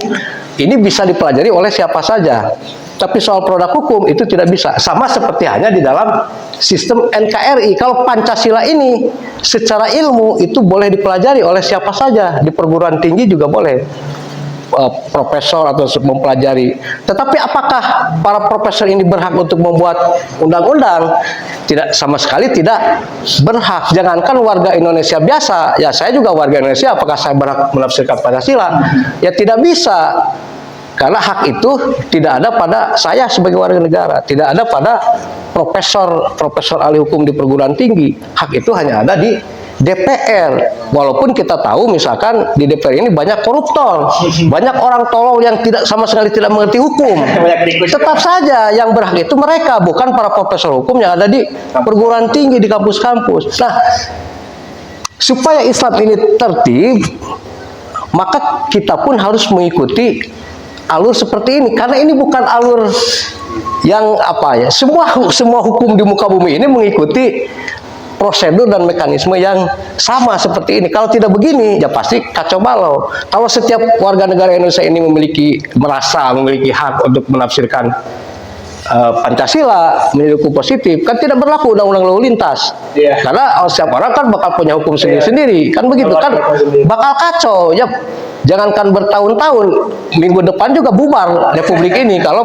Speaker 1: ini bisa dipelajari oleh siapa saja, tapi soal produk hukum itu tidak bisa. Sama seperti hanya di dalam sistem NKRI. Kalau Pancasila ini secara ilmu itu boleh dipelajari oleh siapa saja, di perguruan tinggi juga boleh profesor atau mempelajari. Tetapi apakah para profesor ini berhak untuk membuat undang-undang? Tidak, sama sekali tidak berhak. Jangankan warga Indonesia biasa, ya saya juga warga Indonesia, apakah saya berhak menafsirkan Pancasila? Ya tidak bisa. Karena hak itu tidak ada pada saya sebagai warga negara, tidak ada pada profesor ahli hukum di perguruan tinggi. Hak itu hanya ada di DPR. Walaupun kita tahu misalkan di DPR ini banyak koruptor, banyak orang tolol yang sama sekali tidak mengerti hukum. Tetap saja yang berhak itu mereka, bukan para profesor hukum yang ada di perguruan tinggi, di kampus-kampus. Nah, supaya Islam ini tertib, maka kita pun harus mengikuti alur seperti ini, karena ini bukan alur yang semua hukum di muka bumi ini mengikuti prosedur dan mekanisme yang sama seperti ini. Kalau tidak begini, ya pasti kacau balau. Kalau setiap warga negara Indonesia ini merasa memiliki hak untuk menafsirkan Pancasila menjadi hukum positif, kan tidak berlaku undang-undang lalu lintas. Karena setiap orang kan bakal punya hukum sendiri-sendiri, kan begitu kan? Bakal kacau. Ya, jangankan bertahun-tahun, minggu depan juga bubar republik ini kalau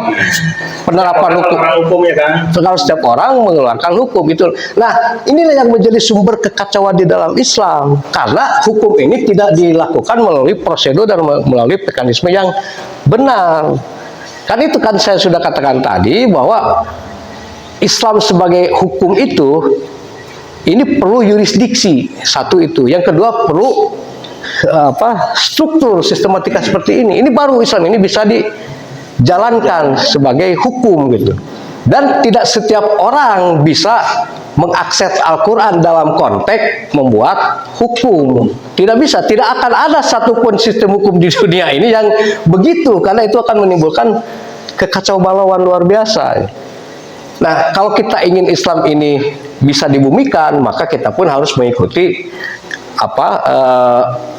Speaker 1: penerapan hukum ya kan. Kalau setiap orang mengeluarkan hukum itu. Nah, inilah yang menjadi sumber kekacauan di dalam Islam, karena hukum ini tidak dilakukan melalui prosedur dan melalui mekanisme yang benar. Kan itu kan saya sudah katakan tadi, bahwa Islam sebagai hukum itu ini perlu yurisdiksi, satu itu. Yang kedua perlu struktur sistematika seperti ini. Ini baru Islam ini bisa dijalankan sebagai hukum gitu. Dan tidak setiap orang bisa mengakses Al-Quran dalam konteks membuat hukum. Tidak bisa, tidak akan ada satupun sistem hukum di dunia ini yang begitu, karena itu akan menimbulkan kekacaubalauan luar biasa. Nah, kalau kita ingin Islam ini bisa dibumikan, maka kita pun harus mengikuti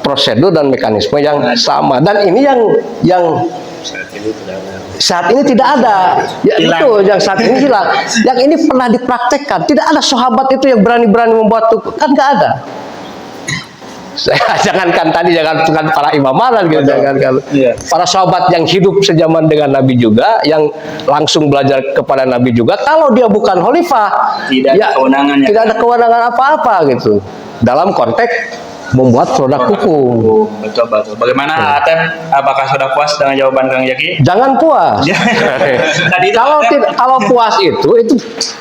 Speaker 1: prosedur dan mekanisme yang sama. Dan ini yang saat ini tidak ada. Ya, itu yang saat ini hilang. Yang ini pernah dipraktekkan. Tidak ada sahabat itu yang berani-berani membuat hukum. Kan nggak ada. Jangankan tadi, jangankan para imamalan gitu, jangankan
Speaker 2: Iya.
Speaker 1: para sahabat yang hidup sejaman dengan Nabi juga, yang langsung belajar kepada Nabi juga, kalau dia bukan khalifah,
Speaker 2: Tidak ada kewenangan, ya.
Speaker 1: tidak ada kewenangan apa-apa gitu dalam konteks membuat produk hukum.
Speaker 2: Betul. Bagaimana Atep? Apakah sudah puas dengan jawaban Kang Jaki?
Speaker 1: Jangan puas.
Speaker 2: Tadi itu
Speaker 1: kalau
Speaker 2: Atep-
Speaker 1: kalau puas itu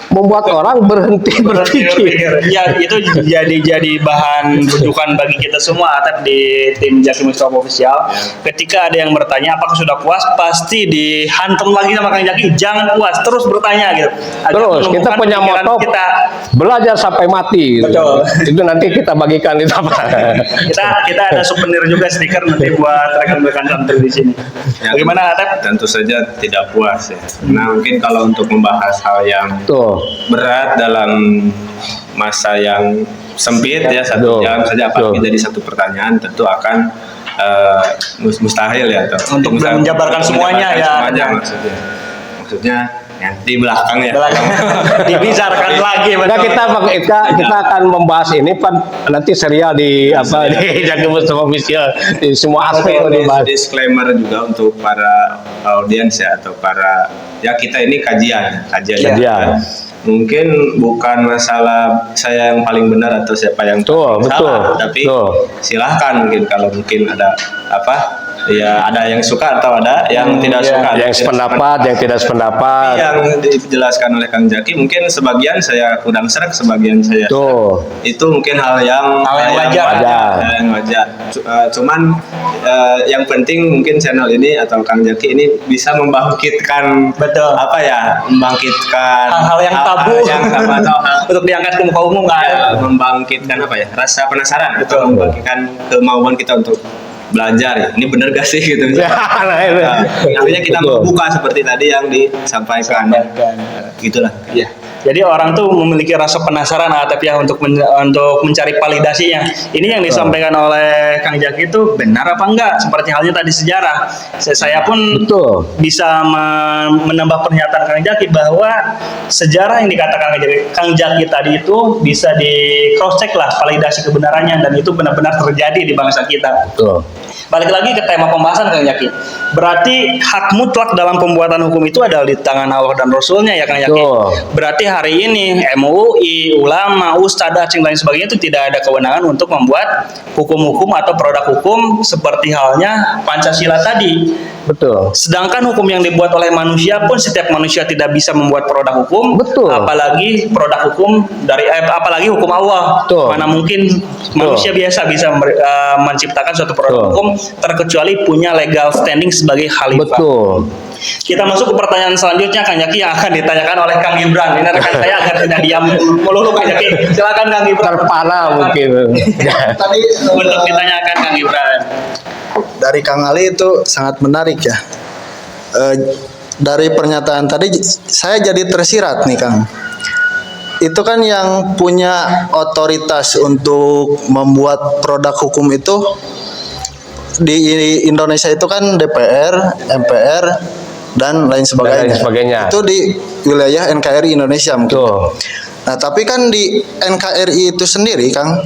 Speaker 1: membuat orang berhenti berpikir.
Speaker 2: Ya, itu jadi bahan rujukan bagi kita semua Atep di tim Jaki Mustofa Official. Ketika ada yang bertanya apakah sudah puas, pasti dihantam lagi sama Kang Jaki. Jangan puas, terus bertanya gitu. Agar
Speaker 1: Terus kita
Speaker 2: menumbuhkan
Speaker 1: punya
Speaker 2: pikiran
Speaker 1: moto
Speaker 2: kita.
Speaker 1: belajar sampai mati. Gitu.
Speaker 2: Betul.
Speaker 1: Itu nanti kita bagikan itu apa?
Speaker 2: Kita ada souvenir juga, stiker nanti buat rekan-rekan santri di sini.
Speaker 3: Ya,
Speaker 2: Bagaimana Atep?
Speaker 3: tentu saja tidak puas ya. Nah, mungkin kalau untuk membahas hal yang
Speaker 1: Tuh.
Speaker 3: berat dalam masa yang sempit ya, 1
Speaker 1: Betul.
Speaker 3: jam saja apalagi
Speaker 1: Betul.
Speaker 3: jadi satu pertanyaan, tentu akan mustahil ya, atau
Speaker 2: Untuk
Speaker 3: mustahil-
Speaker 2: menjabarkan semuanya ya.
Speaker 3: semuanya maksudnya ya, di belakang ya.
Speaker 2: Dibicarakan lagi.
Speaker 1: Nah,
Speaker 2: betul.
Speaker 1: kita akan membahas ini kan nanti serial di apa di Jaki Mustofa Official, di semua aspek
Speaker 3: Tapi
Speaker 1: dibahas.
Speaker 3: disclaimer juga untuk para audiens ya, atau para ya, kita ini kajian.
Speaker 1: Kajian.
Speaker 3: Mungkin bukan masalah saya yang paling benar atau siapa yang
Speaker 1: Betul,
Speaker 3: paling salah,
Speaker 1: betul,
Speaker 3: tapi
Speaker 1: betul.
Speaker 3: silahkan mungkin kalau mungkin ada apa ya, ada yang suka atau ada yang tidak
Speaker 2: ya.
Speaker 3: suka.
Speaker 1: Yang sependapat, yang tidak sependapat.
Speaker 3: Yang dijelaskan oleh Kang Jaki mungkin sebagian saya kurang serak, sebagian saya
Speaker 1: Tuh.
Speaker 3: itu mungkin hal yang
Speaker 2: wajar.
Speaker 3: hal yang wajar. Cuman yang penting mungkin channel ini atau Kang Jaki ini bisa membangkitkan
Speaker 2: Betul.
Speaker 3: apa ya, membangkitkan
Speaker 2: Hal-hal yang tabu.
Speaker 3: yang sama atau
Speaker 2: Untuk diangkat ke muka umum nggak ada.
Speaker 3: membangkitkan apa ya, rasa penasaran
Speaker 2: Betul.
Speaker 3: atau membangkitkan kemauan kita untuk belajar ya. Ini bener gak sih gitu.
Speaker 1: Ya, nah, itu.
Speaker 3: Nah, artinya kita
Speaker 1: Betul.
Speaker 3: membuka seperti tadi yang disampaikan. Gitulah.
Speaker 2: Iya. Jadi orang tuh memiliki rasa penasaran Atep ya untuk mencari validasinya. Ini yang disampaikan oleh Kang Jaki itu benar apa enggak? Seperti halnya tadi sejarah. Saya pun
Speaker 1: Betul.
Speaker 2: bisa menambah pernyataan Kang Jaki bahwa sejarah yang dikatakan Kang Jaki tadi itu bisa di cross check lah validasi kebenarannya, dan itu benar-benar terjadi di bangsa kita.
Speaker 1: Betul.
Speaker 2: Balik lagi ke tema pembahasan Kang Jaki. Berarti hak mutlak dalam pembuatan hukum itu adalah di tangan Allah dan Rasulnya ya Kang Jaki.
Speaker 1: Betul.
Speaker 2: Berarti hari ini MUI, ulama, ustadzah, dan lain sebagainya itu tidak ada kewenangan untuk membuat hukum-hukum atau produk hukum seperti halnya Pancasila tadi.
Speaker 1: Betul.
Speaker 2: Sedangkan hukum yang dibuat oleh manusia pun setiap manusia tidak bisa membuat produk hukum.
Speaker 1: Betul.
Speaker 2: Apalagi produk hukum dari apalagi hukum Allah.
Speaker 1: Betul.
Speaker 2: Mana mungkin manusia biasa bisa menciptakan suatu produk
Speaker 1: Betul.
Speaker 2: hukum terkecuali punya legal standing sebagai khalifah.
Speaker 1: Betul.
Speaker 2: Kita masuk ke pertanyaan selanjutnya Kang Jaki yang akan ditanyakan oleh Kang Gibran. Ini rekan saya agar tidak diam melulu Kang Jaki. Silakan Kang Gibran.
Speaker 1: Terpana mungkin.
Speaker 4: Tadi
Speaker 2: Untuk ditanyakan Kang Gibran.
Speaker 4: dari Kang Ali itu sangat menarik ya. Dari pernyataan tadi saya jadi tersirat nih Kang. Itu kan yang punya otoritas untuk membuat produk hukum itu di Indonesia itu kan DPR, MPR dan lain sebagainya.
Speaker 1: lain sebagainya.
Speaker 4: Itu di wilayah NKRI Indonesia mungkin.
Speaker 1: Betul.
Speaker 4: Nah, tapi kan di NKRI itu sendiri Kang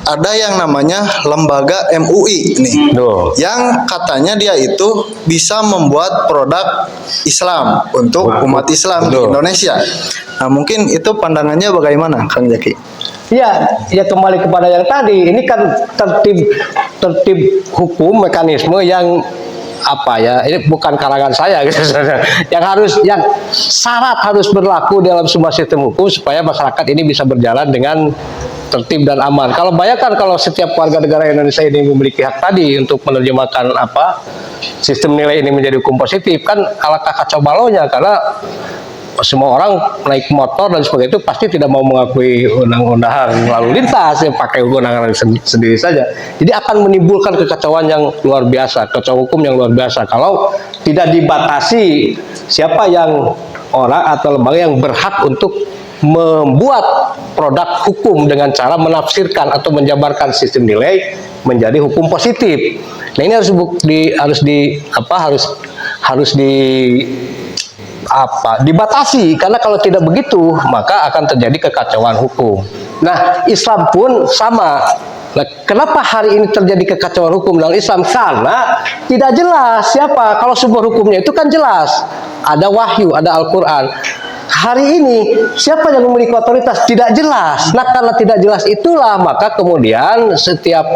Speaker 4: ada yang namanya lembaga MUI nih.
Speaker 1: Tuh.
Speaker 4: Yang katanya dia itu bisa membuat produk Islam untuk umat Islam di
Speaker 1: Betul.
Speaker 4: Indonesia. Nah, mungkin itu pandangannya bagaimana Kang Jaki?
Speaker 1: Ya, ya kembali kepada yang tadi. Ini kan tertib hukum mekanisme yang apa ya? Ini bukan karangan saya gitu. yang syarat harus berlaku dalam sebuah sistem hukum supaya masyarakat ini bisa berjalan dengan tertib dan aman. Kalau bayangkan kalau setiap warga negara Indonesia ini memiliki hak tadi untuk menerjemahkan apa sistem nilai ini menjadi hukum positif, kan alangkah kacau balaunya, karena semua orang naik motor dan sebagainya itu pasti tidak mau mengakui undang-undangan lalu lintas, yang pakai undang-undang sendiri saja. Jadi akan menimbulkan kekacauan yang luar biasa, kacau hukum yang luar biasa kalau tidak dibatasi siapa yang orang atau lembaga yang berhak untuk membuat produk hukum dengan cara menafsirkan atau menjabarkan sistem nilai menjadi hukum positif. Nah, ini harus dibatasi, karena kalau tidak begitu maka akan terjadi kekacauan hukum. Nah, Islam pun sama, Nah, kenapa hari ini terjadi kekacauan hukum dalam Islam? Karena tidak jelas siapa. Kalau sumber hukumnya itu kan jelas. Ada wahyu, ada Al-Quran. Hari ini siapa yang memiliki otoritas? Tidak jelas. Nah, karena tidak jelas itulah maka kemudian setiap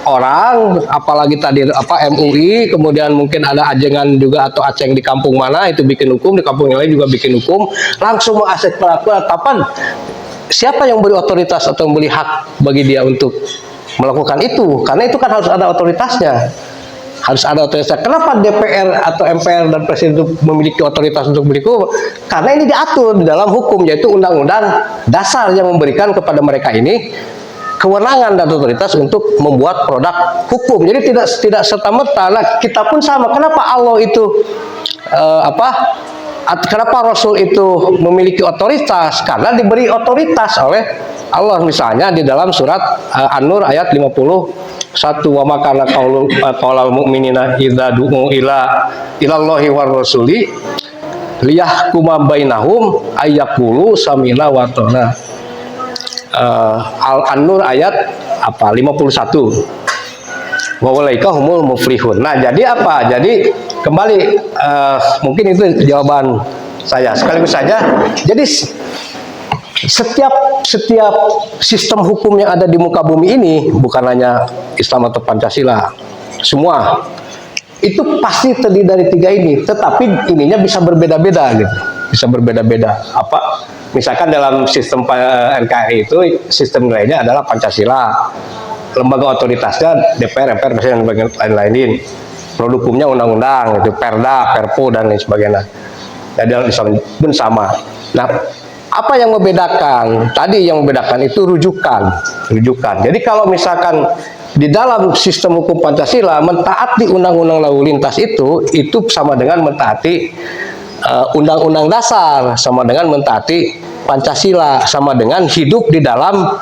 Speaker 1: orang, apalagi tadi MUI, kemudian mungkin ada ajengan juga atau aceng di kampung mana itu bikin hukum, di kampung yang lain juga bikin hukum, langsung mengaset penetapan siapa yang beri otoritas atau memberi hak bagi dia untuk melakukan itu, karena itu kan harus ada otoritasnya. Harus ada otoritas. Kenapa DPR atau MPR dan Presiden itu memiliki otoritas untuk berhukum? Karena ini diatur di dalam hukum, yaitu Undang-Undang Dasar yang memberikan kepada mereka ini kewenangan dan otoritas untuk membuat produk hukum. Jadi tidak serta-merta. Nah, kita pun sama. Kenapa Allah itu kenapa Rasul itu memiliki otoritas? Karena diberi otoritas oleh Allah. Misalnya di dalam surat An-Nur ayat 51, wa makana qaulal mu'minina idza du'u ilallahi war rasuli liyahkuma bainahum ayyaqulu sami'na wa ata'na. An-Nur ayat 51. Wa ulaika humul muflihun. Nah, jadi apa? Jadi kembali mungkin itu jawaban saya. Sekaligus saja. Jadi setiap sistem hukum yang ada di muka bumi ini, bukan hanya Islam atau Pancasila, semua itu pasti terdiri dari tiga ini. Tetapi ininya bisa berbeda-beda gitu, bisa berbeda-beda. Misalkan dalam sistem NKRI itu sistem nilainya adalah Pancasila, lembaga otoritasnya DPR, MPR, dan lain-lain. Produk hukumnya undang-undang, itu Perda, Perpu dan lain sebagainya. Dan dalam Islam pun sama. Nah, apa yang membedakan? Tadi yang membedakan itu rujukan. Jadi kalau misalkan di dalam sistem hukum Pancasila mentaati undang-undang lalu lintas itu sama dengan mentaati undang-undang dasar, sama dengan mentaati Pancasila, sama dengan hidup di dalam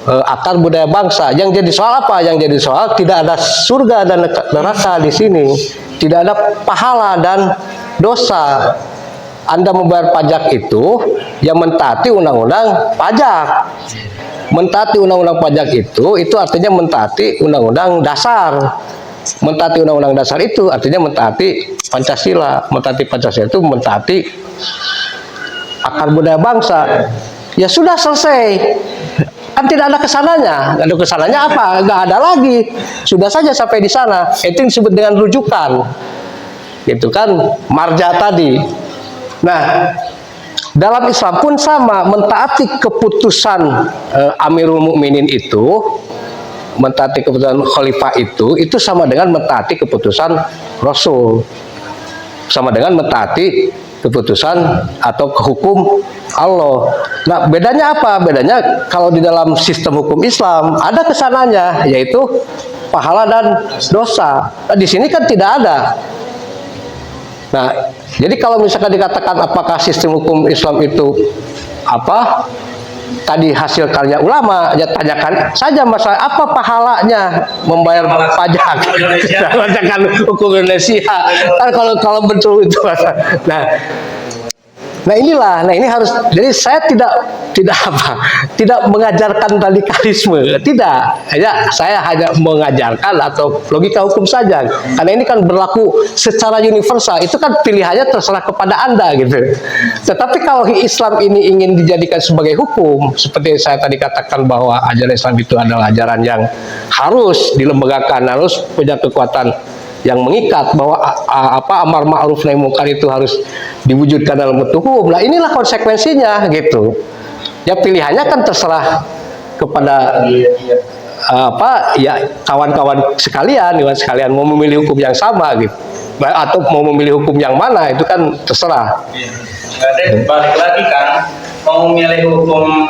Speaker 1: akar budaya bangsa. Yang jadi soal apa? Yang jadi soal tidak ada surga dan neraka di sini, tidak ada pahala dan dosa. Anda membayar pajak itu yang mentaati undang-undang pajak. Mentaati undang-undang pajak itu artinya mentaati undang-undang dasar. Mentaati undang-undang dasar itu artinya mentaati Pancasila. Mentaati Pancasila itu mentaati akar budaya bangsa. Ya sudah, selesai. Kan tidak ada kesananya. Ada kesananya apa? Nggak ada lagi. Sudah saja sampai di sana. Itu disebut dengan rujukan. Itu kan marja tadi. Nah, dalam Islam pun sama, mentaati keputusan Amirul Mukminin itu, mentaati keputusan Khalifah itu sama dengan mentaati keputusan Rasul, sama dengan mentaati keputusan atau hukum Allah. Nah, bedanya apa? Bedanya kalau di dalam sistem hukum Islam ada kesananya, yaitu pahala dan dosa. Nah, di sini kan tidak ada. Nah, jadi kalau misalkan dikatakan apakah sistem hukum Islam itu tadi hasil karya ulama, ya tanyakan saja masalah apa pahalanya membayar pajak. Tanyakan hukum Indonesia. Kan kalau betul itu. Nah ini harus. Jadi saya tidak mengajarkan radikalisme, tidak. Saya hanya mengajarkan atau logika hukum saja. Karena ini kan berlaku secara universal. Itu kan pilihannya terserah kepada Anda gitu. Tetapi kalau Islam ini ingin dijadikan sebagai hukum, seperti saya tadi katakan bahwa ajaran Islam itu adalah ajaran yang harus dilembagakan, harus punya kekuatan yang mengikat, bahwa amar ma'ruf nahi munkar itu harus diwujudkan dalam bentuk hukum. Nah, inilah konsekuensinya gitu. Ya pilihannya kan terserah kepada ya kawan-kawan sekalian mau memilih hukum yang sama gitu. Atau mau memilih hukum yang mana itu kan terserah.
Speaker 2: Berarti balik lagi kan, mau memilih hukum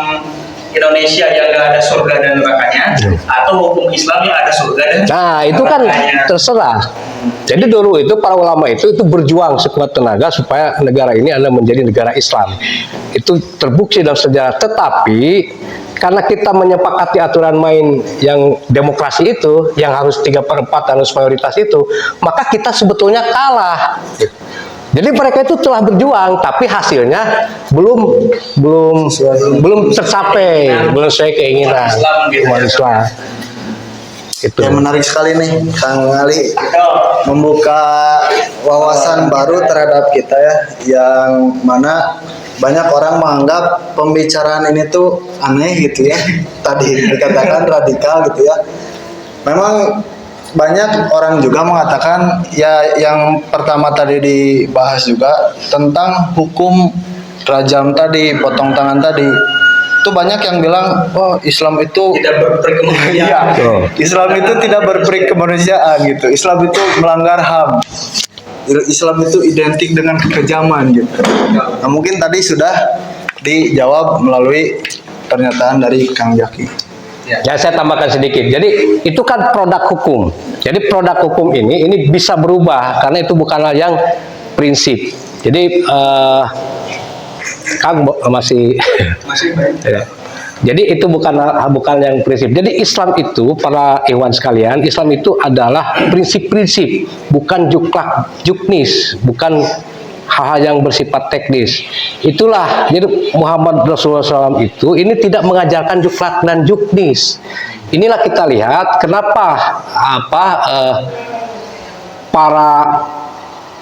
Speaker 2: Indonesia yang nggak ada surga dan nerakanya, atau hukum Islam yang ada surga dan
Speaker 1: nah itu kan terserah. Jadi dulu itu para ulama itu berjuang sekuat tenaga supaya negara ini adalah menjadi negara Islam. Itu terbukti dalam sejarah. Tetapi karena kita menyepakati aturan main yang demokrasi itu, yang harus 3/4 harus mayoritas itu, maka kita sebetulnya kalah. Jadi mereka itu telah berjuang, tapi hasilnya belum tercapai, belum sesuai keinginan umat Islam. Itu.
Speaker 4: Ya menarik sekali nih Kang Ali membuka wawasan baru terhadap kita ya, yang mana banyak orang menganggap pembicaraan ini tuh aneh gitu ya. Tadi dikatakan radikal gitu ya. Memang banyak orang juga mengatakan ya, yang pertama tadi dibahas juga tentang hukum rajam tadi, potong tangan tadi. Itu banyak yang bilang, oh Islam itu
Speaker 2: Tidak berperkemanusiaan.
Speaker 4: iya, Islam itu tidak berperi kemanusiaan gitu. Islam itu melanggar HAM. Islam itu identik dengan kekejaman gitu. Nah, mungkin tadi sudah dijawab melalui pernyataan dari Kang Jaki.
Speaker 1: Ya, saya tambahkan sedikit. Jadi itu kan produk hukum. Jadi produk hukum ini bisa berubah karena itu bukanlah yang prinsip. Jadi Kang masih ya. Jadi itu bukan yang prinsip. Jadi Islam itu, para ikhwan sekalian, Islam itu adalah prinsip-prinsip, bukan juknis, bukan hal-hal yang bersifat teknis. Itulah, jadi Muhammad Rasulullah SAW itu ini tidak mengajarkan juklak dan juknis. Inilah kita lihat kenapa para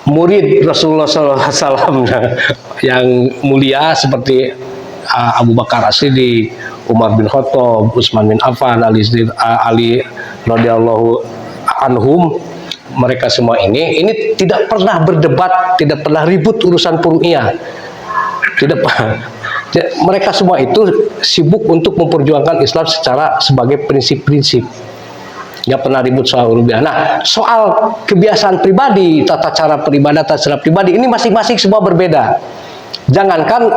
Speaker 1: murid Rasulullah SAW yang mulia seperti Abu Bakar As-Siddiq, Umar bin Khattab, Utsman bin Affan, Ali radhiyallahu anhum, mereka semua ini tidak pernah berdebat, tidak pernah ribut urusan furu'iyah. Tidak pernah. Mereka semua itu sibuk untuk memperjuangkan Islam sebagai prinsip-prinsip. Nggak pernah ribut soal uluhiyah. Nah, soal kebiasaan pribadi, tata cara peribadatan secara pribadi, ini masing-masing semua berbeda. Jangankan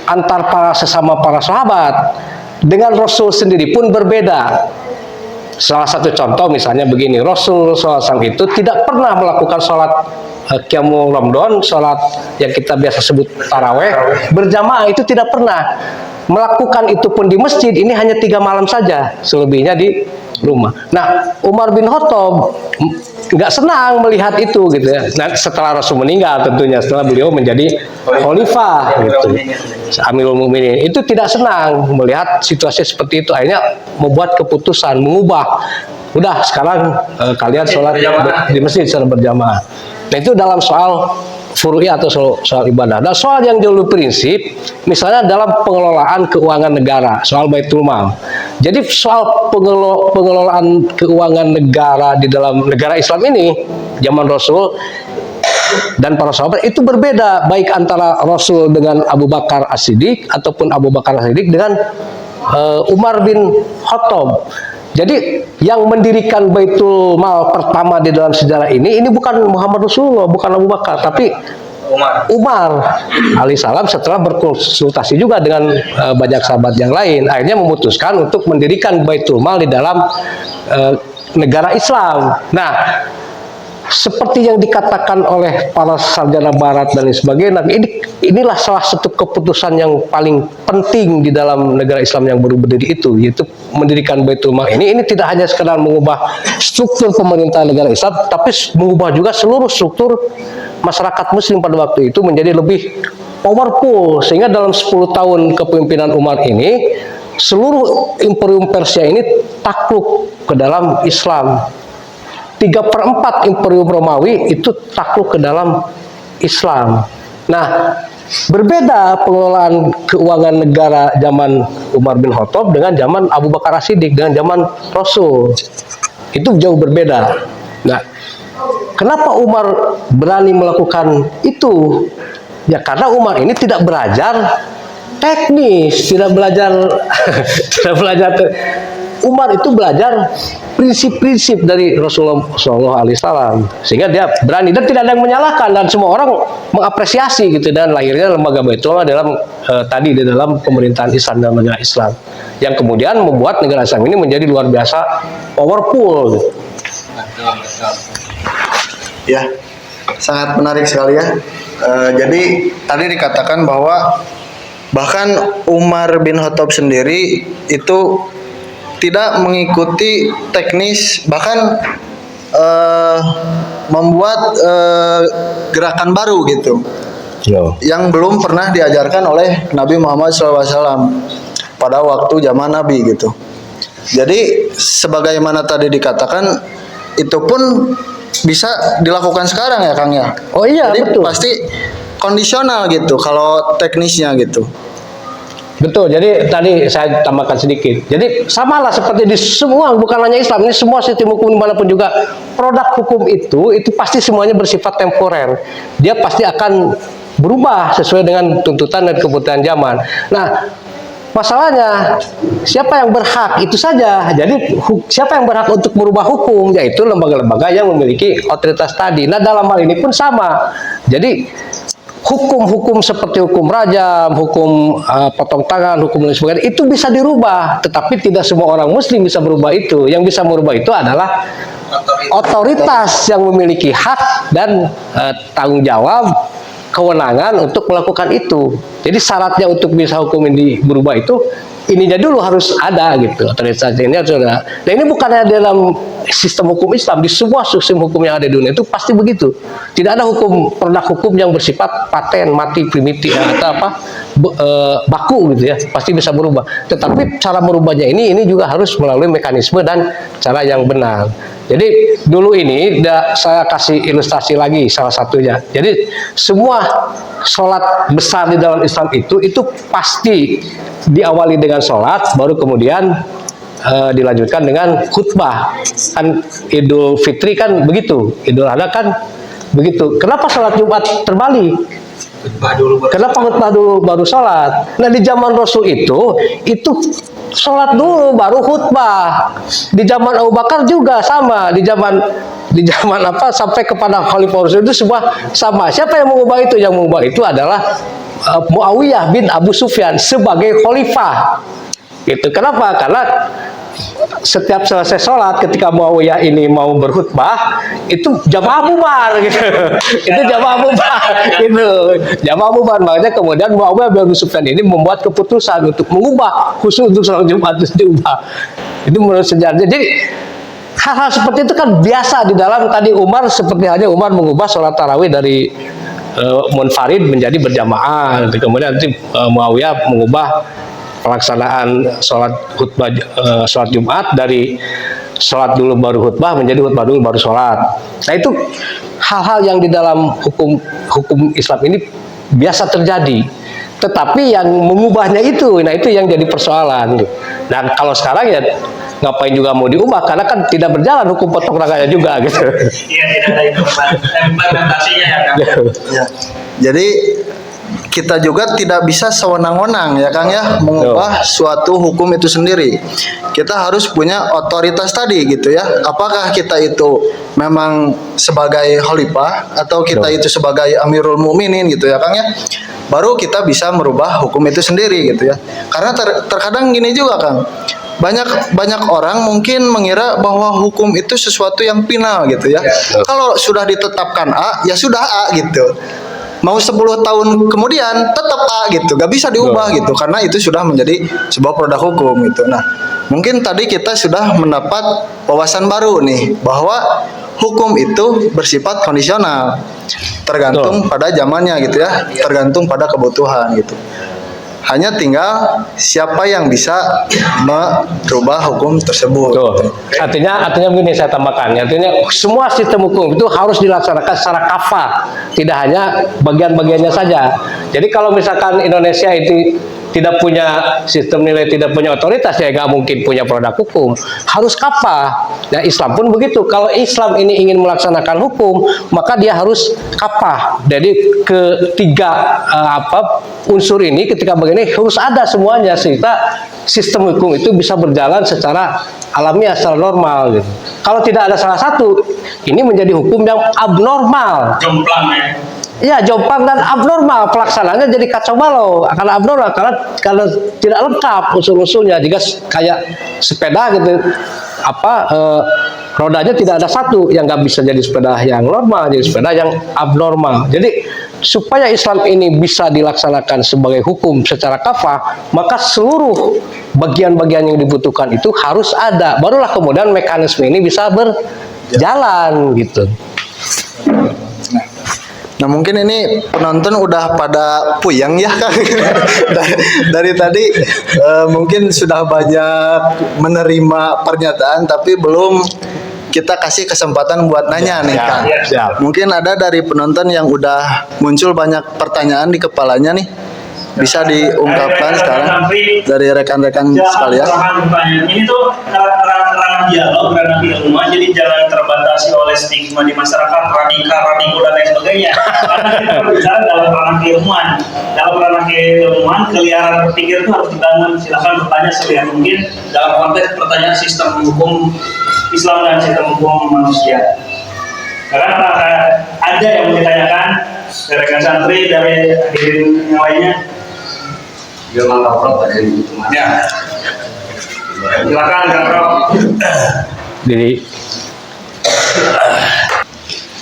Speaker 1: antar sesama para sahabat, dengan Rasul sendiri pun berbeda. Salah satu contoh misalnya begini, Rasul SAW itu tidak pernah melakukan sholat Qiyamul Ramadan, sholat yang kita biasa sebut taraweh berjamaah, itu tidak pernah. Melakukan itu pun di masjid, ini hanya 3 malam saja, selebihnya di rumah. Nah, Umar bin Khattab nggak senang melihat itu gitu ya. Nah, setelah Rasul meninggal tentunya, setelah beliau menjadi khalifah gitu, Amirul Mukminin, itu tidak senang melihat situasi seperti itu. Akhirnya membuat keputusan, mengubah. Udah sekarang kalian sholat di masjid secara berjamaah. Nah, itu dalam soal furu'iyah atau soal ibadah. Dan soal yang jauh lebih prinsip, misalnya dalam pengelolaan keuangan negara, soal Baitul Mal. Jadi soal pengelolaan keuangan negara di dalam negara Islam ini, zaman Rasul dan para sahabat itu berbeda, baik antara Rasul dengan Abu Bakar As-Siddiq ataupun Abu Bakar As-Siddiq dengan Umar bin Khattab. Jadi yang mendirikan Baitul Mal pertama di dalam sejarah ini bukan Muhammad Rasulullah, bukan Abu Bakar, tapi Umar alaihissalam setelah berkonsultasi juga dengan banyak sahabat yang lain, akhirnya memutuskan untuk mendirikan Baitul Mal di dalam negara Islam. Nah, seperti yang dikatakan oleh para sarjana barat dan sebagainya, inilah salah satu keputusan yang paling penting di dalam negara Islam yang baru berdiri itu, yaitu mendirikan Baitul Mal. Ini tidak hanya sekedar mengubah struktur pemerintahan negara Islam, tapi mengubah juga seluruh struktur masyarakat muslim pada waktu itu menjadi lebih powerful, sehingga dalam 10 tahun kepemimpinan Umar ini seluruh imperium Persia ini takluk ke dalam Islam. 3/4 imperium Romawi itu takluk ke dalam Islam. Nah, berbeda pengelolaan keuangan negara zaman Umar bin Khattab dengan zaman Abu Bakar As-Siddiq, dengan zaman Rasul. Itu jauh berbeda. Nah, kenapa Umar berani melakukan itu? Ya karena Umar ini tidak belajar teknis, tidak belajar Umar itu belajar prinsip-prinsip dari Rasulullah SAW, sehingga dia berani dan tidak ada yang menyalahkan, dan semua orang mengapresiasi gitu, dan lahirnya lembaga Baitul Mal dalam tadi di dalam pemerintahan Islam dalam negara Islam, yang kemudian membuat negara Islam ini menjadi luar biasa powerful.
Speaker 4: Ya, sangat menarik sekali ya. Jadi tadi dikatakan bahwa bahkan Umar bin Khattab sendiri itu tidak mengikuti teknis, bahkan membuat gerakan baru gitu, yang belum pernah diajarkan oleh Nabi Muhammad SAW pada waktu zaman Nabi gitu. Jadi sebagaimana tadi dikatakan, itu pun bisa dilakukan sekarang ya Kang ya.
Speaker 1: Oh iya,
Speaker 4: Jadi
Speaker 1: betul.
Speaker 4: pasti kondisional gitu kalau teknisnya gitu.
Speaker 1: Betul, jadi tadi saya tambahkan sedikit. Jadi samalah seperti di semua, bukan hanya Islam, ini semua sistem hukum dimanapun juga, produk hukum itu pasti semuanya bersifat temporer. Dia pasti akan berubah sesuai dengan tuntutan dan kebutuhan zaman. Nah, masalahnya siapa yang berhak itu saja. Jadi siapa yang berhak untuk merubah hukum, yaitu lembaga-lembaga yang memiliki otoritas tadi. Nah, dalam hal ini pun sama. Jadi hukum-hukum seperti hukum rajam, hukum potong tangan, hukum dan sebagainya itu bisa dirubah, tetapi tidak semua orang muslim bisa merubah itu. Yang bisa merubah itu adalah otoritas yang memiliki hak dan tanggung jawab, kewenangan untuk melakukan itu. Jadi syaratnya untuk bisa hukum ini berubah itu ininya dulu harus ada gitu, otoritas ini harus ada. Nah, ini bukannya dalam sistem hukum Islam, di semua sistem hukum yang ada di dunia itu pasti begitu. Tidak ada produk hukum yang bersifat paten, mati, primitif atau apa baku gitu ya, pasti bisa berubah. Tetapi cara merubahnya ini juga harus melalui mekanisme dan cara yang benar. Jadi dulu ini saya kasih ilustrasi lagi salah satunya. Jadi semua sholat besar di dalam Islam itu pasti diawali dengan sholat, baru kemudian dilanjutkan dengan khutbah. Kan Idul Fitri kan begitu, Idul Adha kan begitu. Kenapa sholat Jumat terbalik? Kenapa khutbah dulu baru sholat? Nah, di zaman Rasul itu sholat dulu baru khutbah. Di zaman Abu Bakar juga sama. Di zaman apa sampai kepada Khalifah Rasul itu semua sama. Siapa yang mengubah itu? Yang mengubah itu adalah Muawiyah bin Abu Sufyan sebagai khalifah. Gitu. Kenapa? Karena setiap selesai sholat ketika Muawiyah ini mau berkhutbah itu jamaah bubar gitu. Itu jamaah bubar gitu. Jamaah bubar, makanya kemudian Muawiyah bin Abu Sufyan ini membuat keputusan untuk mengubah khusus untuk sholat Jumat itu diubah. Itu menurut sejarah. Jadi hal-hal seperti itu kan biasa di dalam tadi Umar, seperti halnya Umar mengubah sholat tarawih dari munfarid menjadi berjamaah. Kemudian nanti Muawiyah mengubah pelaksanaan sholat khutbah sholat Jumat dari sholat dulu baru khutbah menjadi khutbah dulu baru sholat. Nah, itu hal-hal yang di dalam hukum Islam ini biasa terjadi. Tetapi yang mengubahnya nah itu yang jadi persoalan. Dan kalau sekarang ya ngapain juga mau diubah, karena kan tidak berjalan hukum potong raganya juga gitu.
Speaker 2: Iya, tidak ada implementasinya ya Kang.
Speaker 4: Ya. Jadi kita juga tidak bisa sewenang-wenang ya Kang ya mengubah suatu hukum itu sendiri. Kita harus punya otoritas tadi gitu ya. Apakah kita itu memang sebagai khalifah atau kita itu sebagai Amirul Mukminin gitu ya Kang ya. Baru kita bisa merubah hukum itu sendiri gitu ya. Karena terkadang gini juga Kang. Banyak orang mungkin mengira bahwa hukum itu sesuatu yang final gitu ya. Kalau sudah ditetapkan A, ya sudah A gitu. Mau 10 tahun kemudian tetap A gitu, gak bisa diubah gitu, karena itu sudah menjadi sebuah produk hukum gitu. Nah, mungkin tadi kita sudah mendapat wawasan baru nih bahwa hukum itu bersifat kondisional, tergantung pada zamannya gitu ya, tergantung pada kebutuhan gitu. Hanya tinggal siapa yang bisa merubah hukum tersebut.
Speaker 1: Tuh. Artinya begini saya tambahkan. Artinya semua sistem hukum itu harus dilaksanakan secara kafah, tidak hanya bagian-bagiannya saja. Jadi kalau misalkan Indonesia itu tidak punya sistem nilai, tidak punya otoritas, ya nggak mungkin punya produk hukum. Harus kafah. Nah, Islam pun begitu. Kalau Islam ini ingin melaksanakan hukum, maka dia harus kafah. Jadi ketiga unsur ini ketika begini harus ada semuanya sehingga sistem hukum itu bisa berjalan secara alamiah, secara normal gitu. Kalau tidak ada salah satu, ini menjadi hukum yang abnormal.
Speaker 2: Jomplang ya.
Speaker 1: Ya, jomplang dan abnormal, pelaksanaannya jadi kacau balau. Akan abnormal karena tidak lengkap unsur-unsurnya. Jika kayak sepeda gitu, rodanya tidak ada satu, yang nggak bisa jadi sepeda yang normal, jadi sepeda yang abnormal. Jadi supaya Islam ini bisa dilaksanakan sebagai hukum secara kafah, maka seluruh bagian-bagian yang dibutuhkan itu harus ada. Barulah kemudian mekanisme ini bisa berjalan gitu.
Speaker 4: Nah mungkin ini penonton udah pada puyeng ya Kang. dari tadi mungkin sudah banyak menerima pernyataan tapi belum kita kasih kesempatan buat nanya nih Kang.
Speaker 1: Siap.
Speaker 4: Mungkin ada dari penonton yang udah muncul banyak pertanyaan di kepalanya nih. Bisa diungkapkan sekarang dari rekan-rekan sekalian.
Speaker 2: Ini tuh ranah dialog, ranah ilmuwan, jadi jangan terbatasi oleh stigma di masyarakat, radikal dan lain sebagainya. Karena kita berbicara dalam ranah keilmuan. Dalam ranah keilmuan, keliaran berpikir itu harus dibangun. Silakan bertanya sebanyak mungkin dalam konteks pertanyaan sistem hukum Islam dan sistem hukum manusia. Karena ada yang mau ditanyakan dari rekan santri, dari hadirin yang lainnya. Ya. Silakan Kang Prof.
Speaker 1: Jadi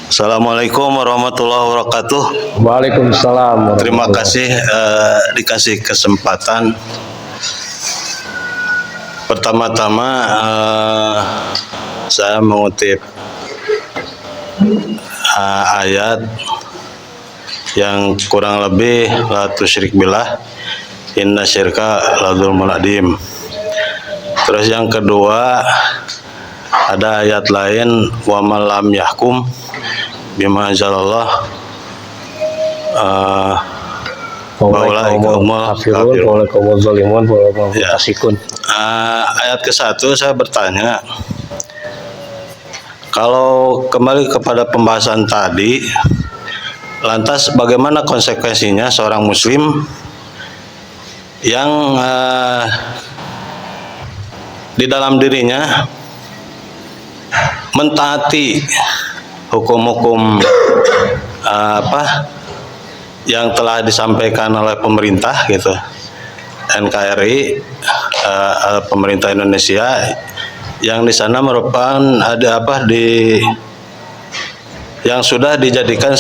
Speaker 5: Assalamualaikum warahmatullahi wabarakatuh.
Speaker 1: Waalaikumsalam.
Speaker 5: Terima kasih dikasih kesempatan. Pertama-tama saya mengutip ayat yang kurang lebih la tusyrik billah inna syirka la dzulmun adzim. Terus yang kedua ada ayat lain wa man lam yahkum bima anzalallah ayat ke-1 saya bertanya, kalau kembali kepada pembahasan tadi, lantas bagaimana konsekuensinya seorang muslim yang di dalam dirinya mentaati hukum-hukum yang telah disampaikan oleh pemerintah gitu, NKRI, pemerintah Indonesia, yang di sana merupakan yang sudah dijadikan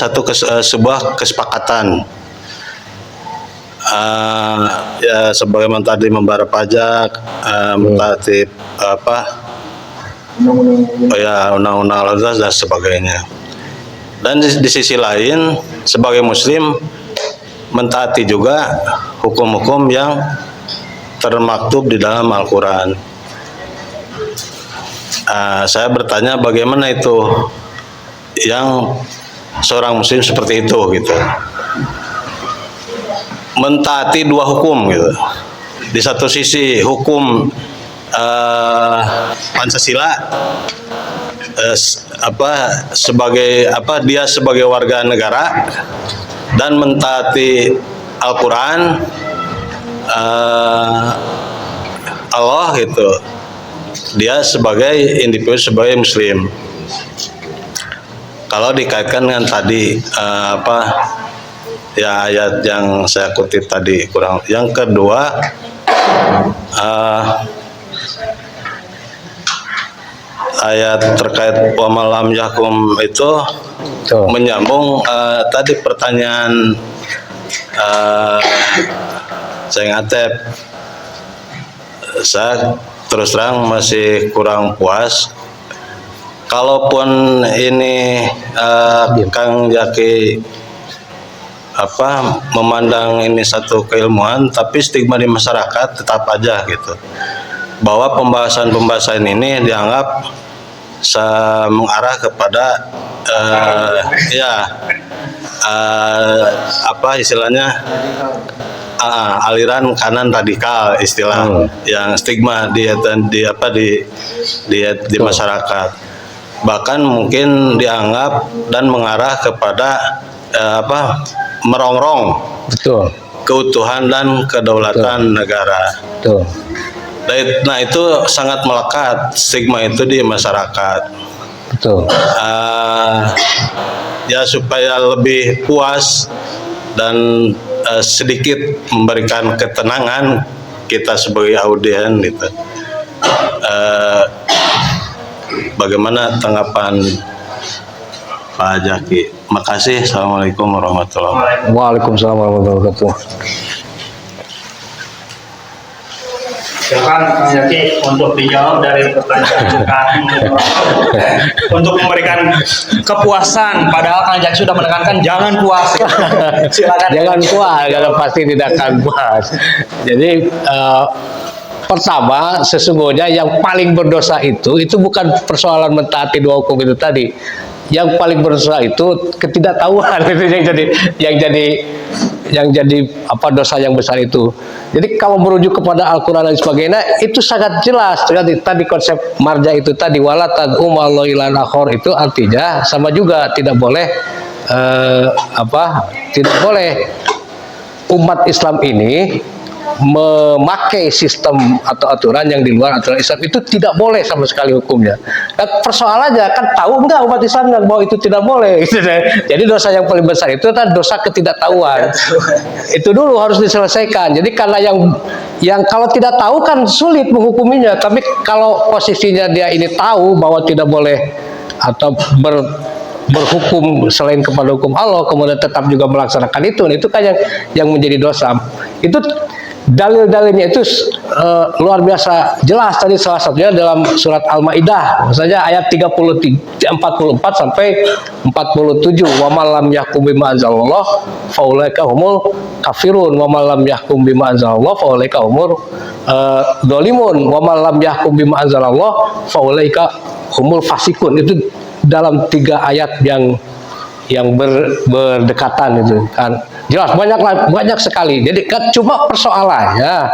Speaker 5: sebuah kesepakatan. Ya sebagaimana tadi membayar pajak, mentaati undang-undang lalu lintas dan sebagainya. Dan di sisi lain sebagai muslim mentaati juga hukum-hukum yang termaktub di dalam Al-Quran. Saya bertanya bagaimana itu yang seorang muslim seperti itu gitu, mentaati dua hukum gitu. Di satu sisi hukum Pancasila, dia sebagai warga negara, dan mentaati Al-Quran, Allah gitu, dia sebagai individu, sebagai muslim. Kalau dikaitkan dengan tadi ayat yang saya kutip tadi kurang. Yang kedua, ayat terkait wa malam yakum itu menyambung tadi pertanyaan saya ngatep. Saya terus terang masih kurang puas. Kalaupun ini Kang Jaki memandang ini satu keilmuan, tapi stigma di masyarakat tetap aja gitu, bahwa pembahasan ini dianggap mengarah kepada istilahnya aliran kanan radikal, istilah yang stigma di masyarakat. Bahkan mungkin dianggap dan mengarah kepada merongrong keutuhan dan kedaulatan negara. Nah itu sangat melekat stigma itu di masyarakat. Ya supaya lebih puas dan sedikit memberikan ketenangan kita sebagai audien gitu. Bagaimana tanggapan Pak Jaki? Makasih. Assalamualaikum warahmatullahi wabarakatuh.
Speaker 1: Waalaikumsalam warahmatullahi wabarakatuh.
Speaker 2: Silakan Kang Zaki untuk dijawab dari pertanyaan Kang untuk memberikan kepuasan. Padahal Kang Zaki sudah menekankan jangan puas. Silakan.
Speaker 1: Jangan puas, karena pasti tidak akan puas. Jadi pertama, sesungguhnya yang paling berdosa itu bukan persoalan mentaati dua hukum itu tadi. Yang paling berdosa itu ketidaktahuan itu yang jadi apa dosa yang besar itu. Jadi kalau merujuk kepada Al-Quran dan sebagainya itu sangat jelas. Tadi konsep marja itu tadi wala tad'u ma'allahi ilahan akhar itu artinya sama juga tidak boleh tidak boleh umat Islam ini memakai sistem atau aturan yang di luar aturan Islam, itu tidak boleh sama sekali hukumnya. Nah, persoalannya kan tahu enggak umat Islam bahwa itu tidak boleh. Jadi dosa yang paling besar itu adalah dosa ketidaktahuan. Itu dulu harus diselesaikan. Jadi karena yang kalau tidak tahu kan sulit menghukuminya, tapi kalau posisinya dia ini tahu bahwa tidak boleh atau berhukum selain kepada hukum Allah, kemudian tetap juga melaksanakan itu kan yang menjadi dosa. Itu dalil-dalilnya itu luar biasa jelas. Tadi salah satunya dalam surat Al-Maidah, maksudnya ayat 44 sampai 47, wa man lam yahkum bima anzalallah faulaika humul kafirun wa man lam yahkum bima anzalallah faulaika humul dzalimun wa man lam yahkum bima anzalallah faulaika humul fasikun. Itu dalam 3 ayat yang berdekatan itu kan jelas banyak sekali. Jadi kan cuma persoalannya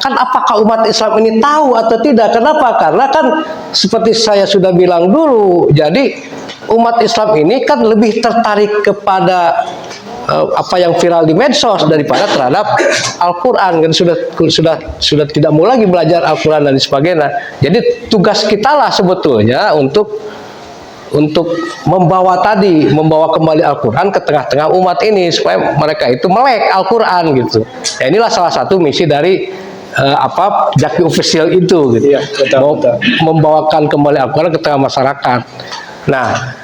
Speaker 1: kan apakah umat Islam ini tahu atau tidak? Kenapa? Karena kan seperti saya sudah bilang dulu, jadi umat Islam ini kan lebih tertarik kepada apa yang viral di medsos daripada terhadap Al-Quran kan sudah tidak mau lagi belajar Al-Quran dan sebagainya. Jadi tugas kita lah sebetulnya untuk membawa kembali Al-Quran ke tengah-tengah umat ini supaya mereka itu melek Al-Quran gitu. Ya, inilah salah satu misi dari Jaki Official itu gitu.
Speaker 2: Iya, betul.
Speaker 1: Membawakan kembali Al-Quran ke tengah masyarakat. Nah,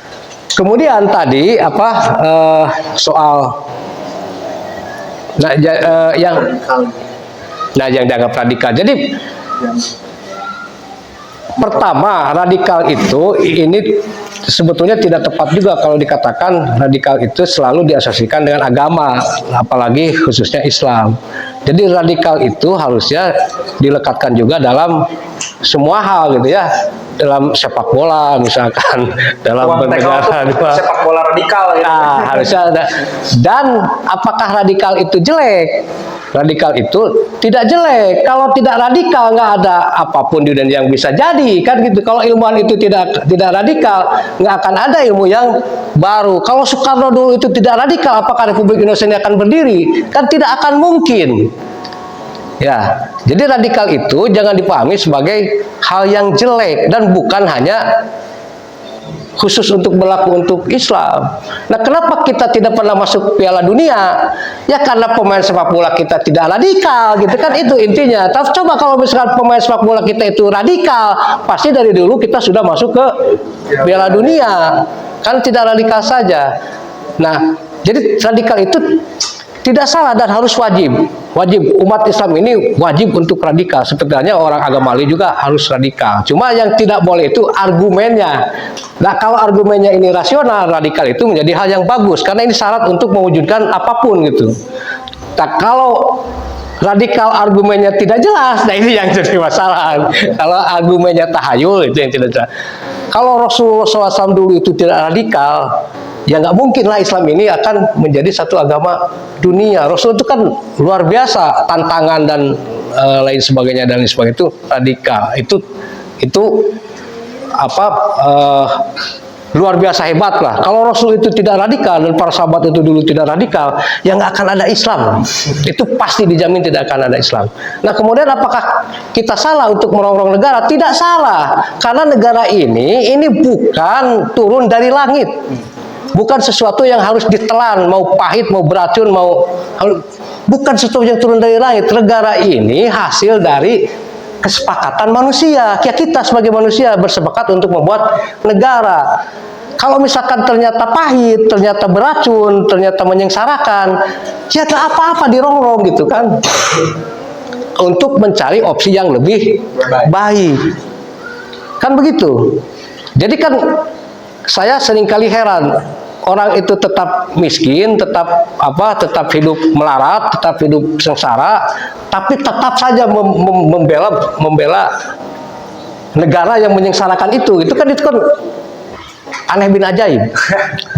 Speaker 1: kemudian tadi soal yang dianggap radikal. Jadi pertama, radikal itu ini sebetulnya tidak tepat juga kalau dikatakan radikal itu selalu diasosiasikan dengan agama, apalagi khususnya Islam. Jadi radikal itu harusnya dilekatkan juga dalam semua hal gitu ya, dalam sepak bola misalkan, dalam bernegara
Speaker 2: sepak bola radikal ya.
Speaker 1: Nah, harusnya ada. Dan apakah radikal itu jelek? Radikal itu tidak jelek. Kalau tidak radikal nggak ada apapun di dunia yang bisa jadi kan gitu. Kalau ilmuwan itu tidak radikal, nggak akan ada ilmu yang baru. Kalau Soekarno dulu itu tidak radikal, apakah Republik Indonesia ini akan berdiri? Kan tidak akan mungkin. Ya, jadi radikal itu jangan dipahami sebagai hal yang jelek dan bukan hanya khusus untuk berlaku untuk Islam. Nah, kenapa kita tidak pernah masuk Piala Dunia? Ya karena pemain sepak bola kita tidak radikal, gitu kan, itu intinya. Tapi coba kalau misalkan pemain sepak bola kita itu radikal, pasti dari dulu kita sudah masuk ke Piala Dunia. Kan tidak radikal saja. Nah, jadi radikal itu tidak salah dan harus wajib. Umat Islam ini wajib untuk radikal. Sebenarnya orang agama lain juga harus radikal. Cuma yang tidak boleh itu argumennya. Nah, kalau argumennya ini rasional, radikal itu menjadi hal yang bagus karena ini syarat untuk mewujudkan apapun gitu. Nah, kalau radikal argumennya tidak jelas, nah ini yang jadi masalah. Kalau argumennya tahayul itu yang tidak jelas. Kalau Rasulullah SAW dulu itu tidak radikal, ya nggak mungkin lah Islam ini akan menjadi satu agama dunia. Rasul itu kan luar biasa tantangan dan lain sebagainya itu radikal. Itu luar biasa hebat lah. Kalau Rasul itu tidak radikal dan para sahabat itu dulu tidak radikal, ya nggak akan ada Islam. Itu pasti dijamin tidak akan ada Islam. Nah, kemudian apakah kita salah untuk merongrong negara? Tidak salah, karena negara ini bukan turun dari langit. Bukan sesuatu yang harus ditelan, mau pahit, mau beracun, bukan sesuatu yang turun dari langit. Negara ini hasil dari kesepakatan manusia. Kita sebagai manusia bersepakat untuk membuat negara. Kalau misalkan ternyata pahit, ternyata beracun, ternyata menyengsarakan, ya tak apa-apa dirongrong gitu kan. untuk mencari opsi yang lebih baik. Kan begitu. Jadi kan saya seringkali heran, orang itu tetap miskin, tetap hidup melarat, tetap hidup sengsara, tapi tetap saja membela negara yang menyengsarakan itu. Itu kan aneh bin ajaib.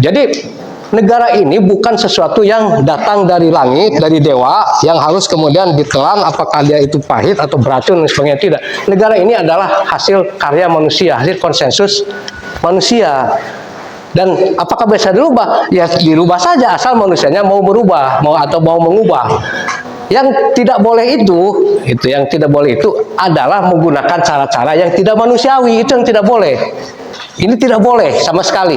Speaker 1: Jadi negara ini bukan sesuatu yang datang dari langit, dari dewa, yang harus kemudian ditelan apakah dia itu pahit atau beracun dan sebagainya. Tidak. Negara ini adalah hasil karya manusia, hasil konsensus manusia. Dan apakah bisa dirubah? Ya dirubah saja asal manusianya mau berubah, atau mau mengubah. Yang tidak boleh yang tidak boleh itu adalah menggunakan cara-cara yang tidak manusiawi. Itu yang tidak boleh. Ini tidak boleh sama sekali.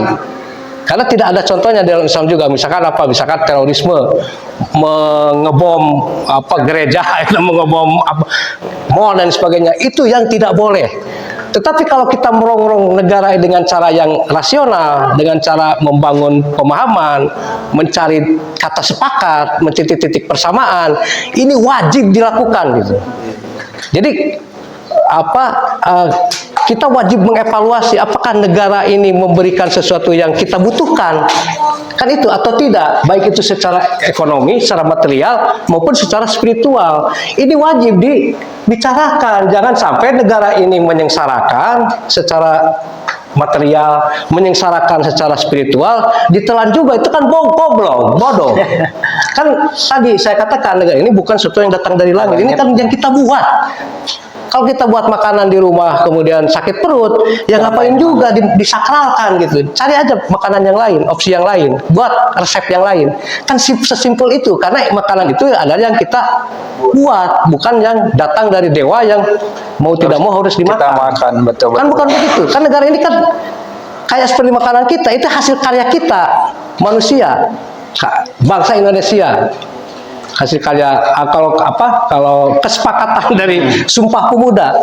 Speaker 1: Karena tidak ada contohnya dalam Islam juga. Misalkan terorisme, mengebom gereja, mengebom mall dan sebagainya. Itu yang tidak boleh. Tetapi kalau kita merongrong negara dengan cara yang rasional, dengan cara membangun pemahaman, mencari kata sepakat, mencari titik persamaan, ini wajib dilakukan gitu. Jadi kita wajib mengevaluasi apakah negara ini memberikan sesuatu yang kita butuhkan, kan itu atau tidak, baik itu secara ekonomi, secara material maupun secara spiritual. Ini wajib dibicarakan. Jangan sampai negara ini menyengsarakan secara material, menyengsarakan secara spiritual, ditelan juga. Itu kan bodoh. Kan tadi saya katakan negara ini bukan sesuatu yang datang dari langit. Ini kan yang kita buat. Kalau kita buat makanan di rumah kemudian sakit perut, ya ngapain juga disakralkan gitu. Cari aja makanan yang lain, opsi yang lain, buat resep yang lain. Kan sesimpel itu, karena makanan itu adalah yang kita buat, bukan yang datang dari dewa yang mau tidak mau harus dimakan.
Speaker 6: Kita makan, betul.
Speaker 1: Kan bukan begitu. Kan negara ini kan kayak seperti makanan kita, itu hasil karya kita, manusia, bangsa Indonesia. Hasil karya, kalau kesepakatan dari Sumpah Pemuda,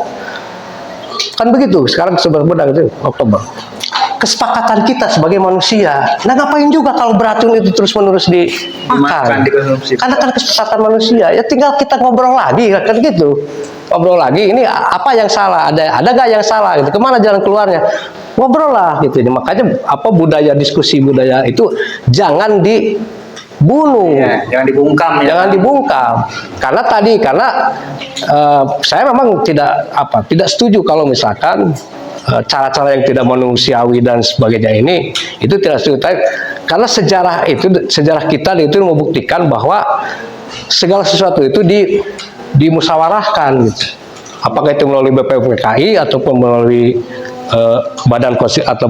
Speaker 1: kan begitu. Sekarang sebenarnya itu Oktober, kesepakatan kita sebagai manusia. Nah ngapain juga kalau beracun itu terus menerus dimakan? Karena kan kesepakatan manusia. Ya tinggal kita ngobrol lagi kan gitu, ngobrol lagi. Ini apa yang salah? Ada gak yang salah? Gitu. Kemana jalan keluarnya? Ngobrol lah gitu. Makanya budaya diskusi, budaya itu jangan bunuh,
Speaker 6: jangan dibungkam,
Speaker 1: jangan dibungkam. Karena saya memang tidak setuju kalau misalkan cara-cara yang tidak manusiawi dan sebagainya ini itu tidak setuju. Karena sejarah kita itu membuktikan bahwa segala sesuatu itu dimusyawarahkan gitu. Apakah itu melalui BPPKI ataupun melalui badan atau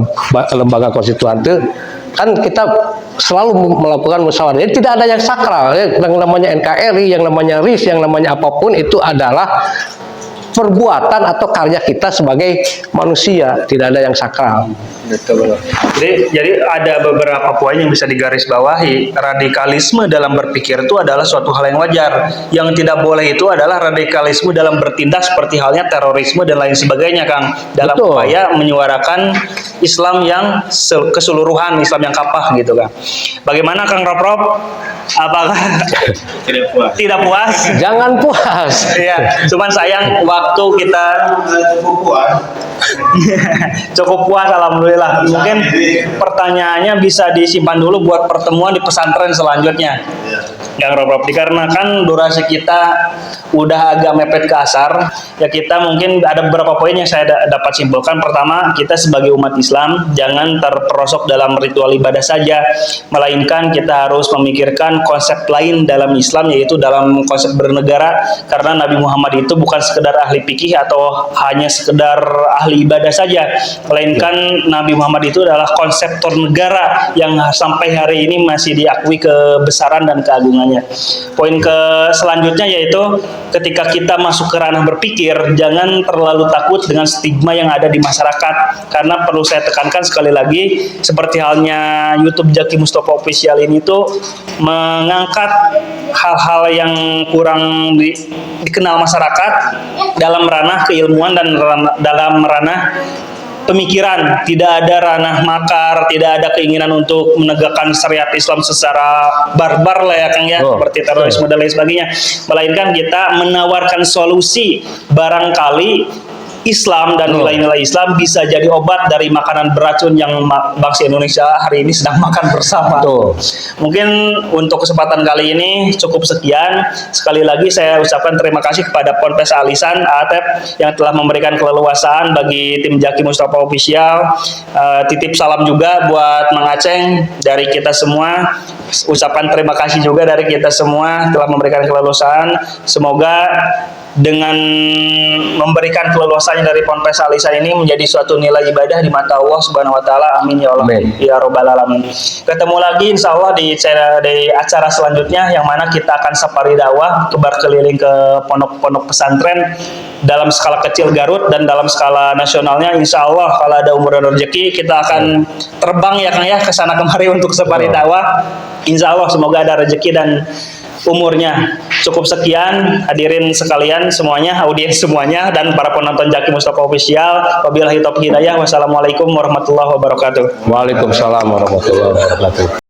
Speaker 1: lembaga konstituante, kan kita selalu melakukan musyawarah. Jadi tidak ada yang sakral. Yang namanya NKRI, yang namanya RIS, yang namanya apapun itu adalah perbuatan atau karya kita sebagai manusia. Tidak ada yang sakral.
Speaker 2: Betul. Jadi ada beberapa poin yang bisa digarisbawahi. Radikalisme dalam berpikir itu adalah suatu hal yang wajar. Yang tidak boleh itu adalah radikalisme dalam bertindak seperti halnya terorisme dan lain sebagainya, Kang. Dalam upaya menyuarakan Islam yang keseluruhan, Islam yang kapah gitu, Kang. Bagaimana Kang Rob? Apakah tidak puas?
Speaker 1: Jangan puas.
Speaker 2: Iya, cuman sayang waktu kita cukup puas, alhamdulillah. Mungkin pertanyaannya bisa disimpan dulu buat pertemuan di pesantren selanjutnya. Yang Rob, dikarenakan durasi kita udah agak mepet ke asar, ya kita mungkin ada beberapa poin yang saya dapat simpulkan. Pertama, kita sebagai umat Islam jangan terperosok dalam ritual ibadah saja, melainkan kita harus memikirkan konsep lain dalam Islam, yaitu dalam konsep bernegara. Karena Nabi Muhammad itu bukan sekedar ahli fikih atau hanya sekedar ahli ibadah saja, melainkan Nabi Muhammad itu adalah konseptor negara yang sampai hari ini masih diakui kebesaran dan keagungannya. Poin selanjutnya yaitu ketika kita masuk ke ranah berpikir, jangan terlalu takut dengan stigma yang ada di masyarakat. Karena perlu saya tekankan sekali lagi, seperti halnya YouTube Zaki Mustafa Official ini tuh mengangkat hal-hal yang kurang dikenal masyarakat dalam ranah keilmuan dan dalam ranah pemikiran, tidak ada ranah makar, tidak ada keinginan untuk menegakkan syariat Islam secara barbar lah ya Kang ya,
Speaker 1: Oh,
Speaker 2: seperti terorisme dan lain sebagainya. Melainkan kita menawarkan solusi, barangkali Islam dan nilai-nilai Islam bisa jadi obat dari makanan beracun yang bangsa Indonesia hari ini sedang makan bersama.
Speaker 1: Betul.
Speaker 2: Mungkin untuk kesempatan kali ini cukup sekian. Sekali lagi saya ucapkan terima kasih kepada Ponpes Alisan ATEP yang telah memberikan keleluasaan bagi tim Jaki Mustafa Official. Titip salam juga buat Mang Aceng dari kita semua. Ucapan terima kasih juga dari kita semua telah memberikan keleluasaan. Semoga dengan memberikan keleluasannya dari Ponpes Alisan ini menjadi suatu nilai ibadah di mata Allah Subhanahu wa taala. Amin ya Allah.
Speaker 1: Amin.
Speaker 2: Ya Rabbal alamin. Ketemu lagi insya Allah di acara selanjutnya yang mana kita akan safari dakwah kebar keliling ke pondok-pondok pesantren dalam skala kecil Garut dan dalam skala nasionalnya insya Allah kalau ada umur dan rezeki kita akan terbang ya Kang ya ke sana kemari untuk safari dakwah. Insya Allah semoga ada rezeki dan umurnya. Cukup sekian hadirin sekalian semuanya, audiens semuanya dan para penonton Jaki Mustafa Official. Wabillahi taufiq hidayah. Wassalamualaikum warahmatullahi wabarakatuh.
Speaker 1: Waalaikumsalam warahmatullahi wabarakatuh.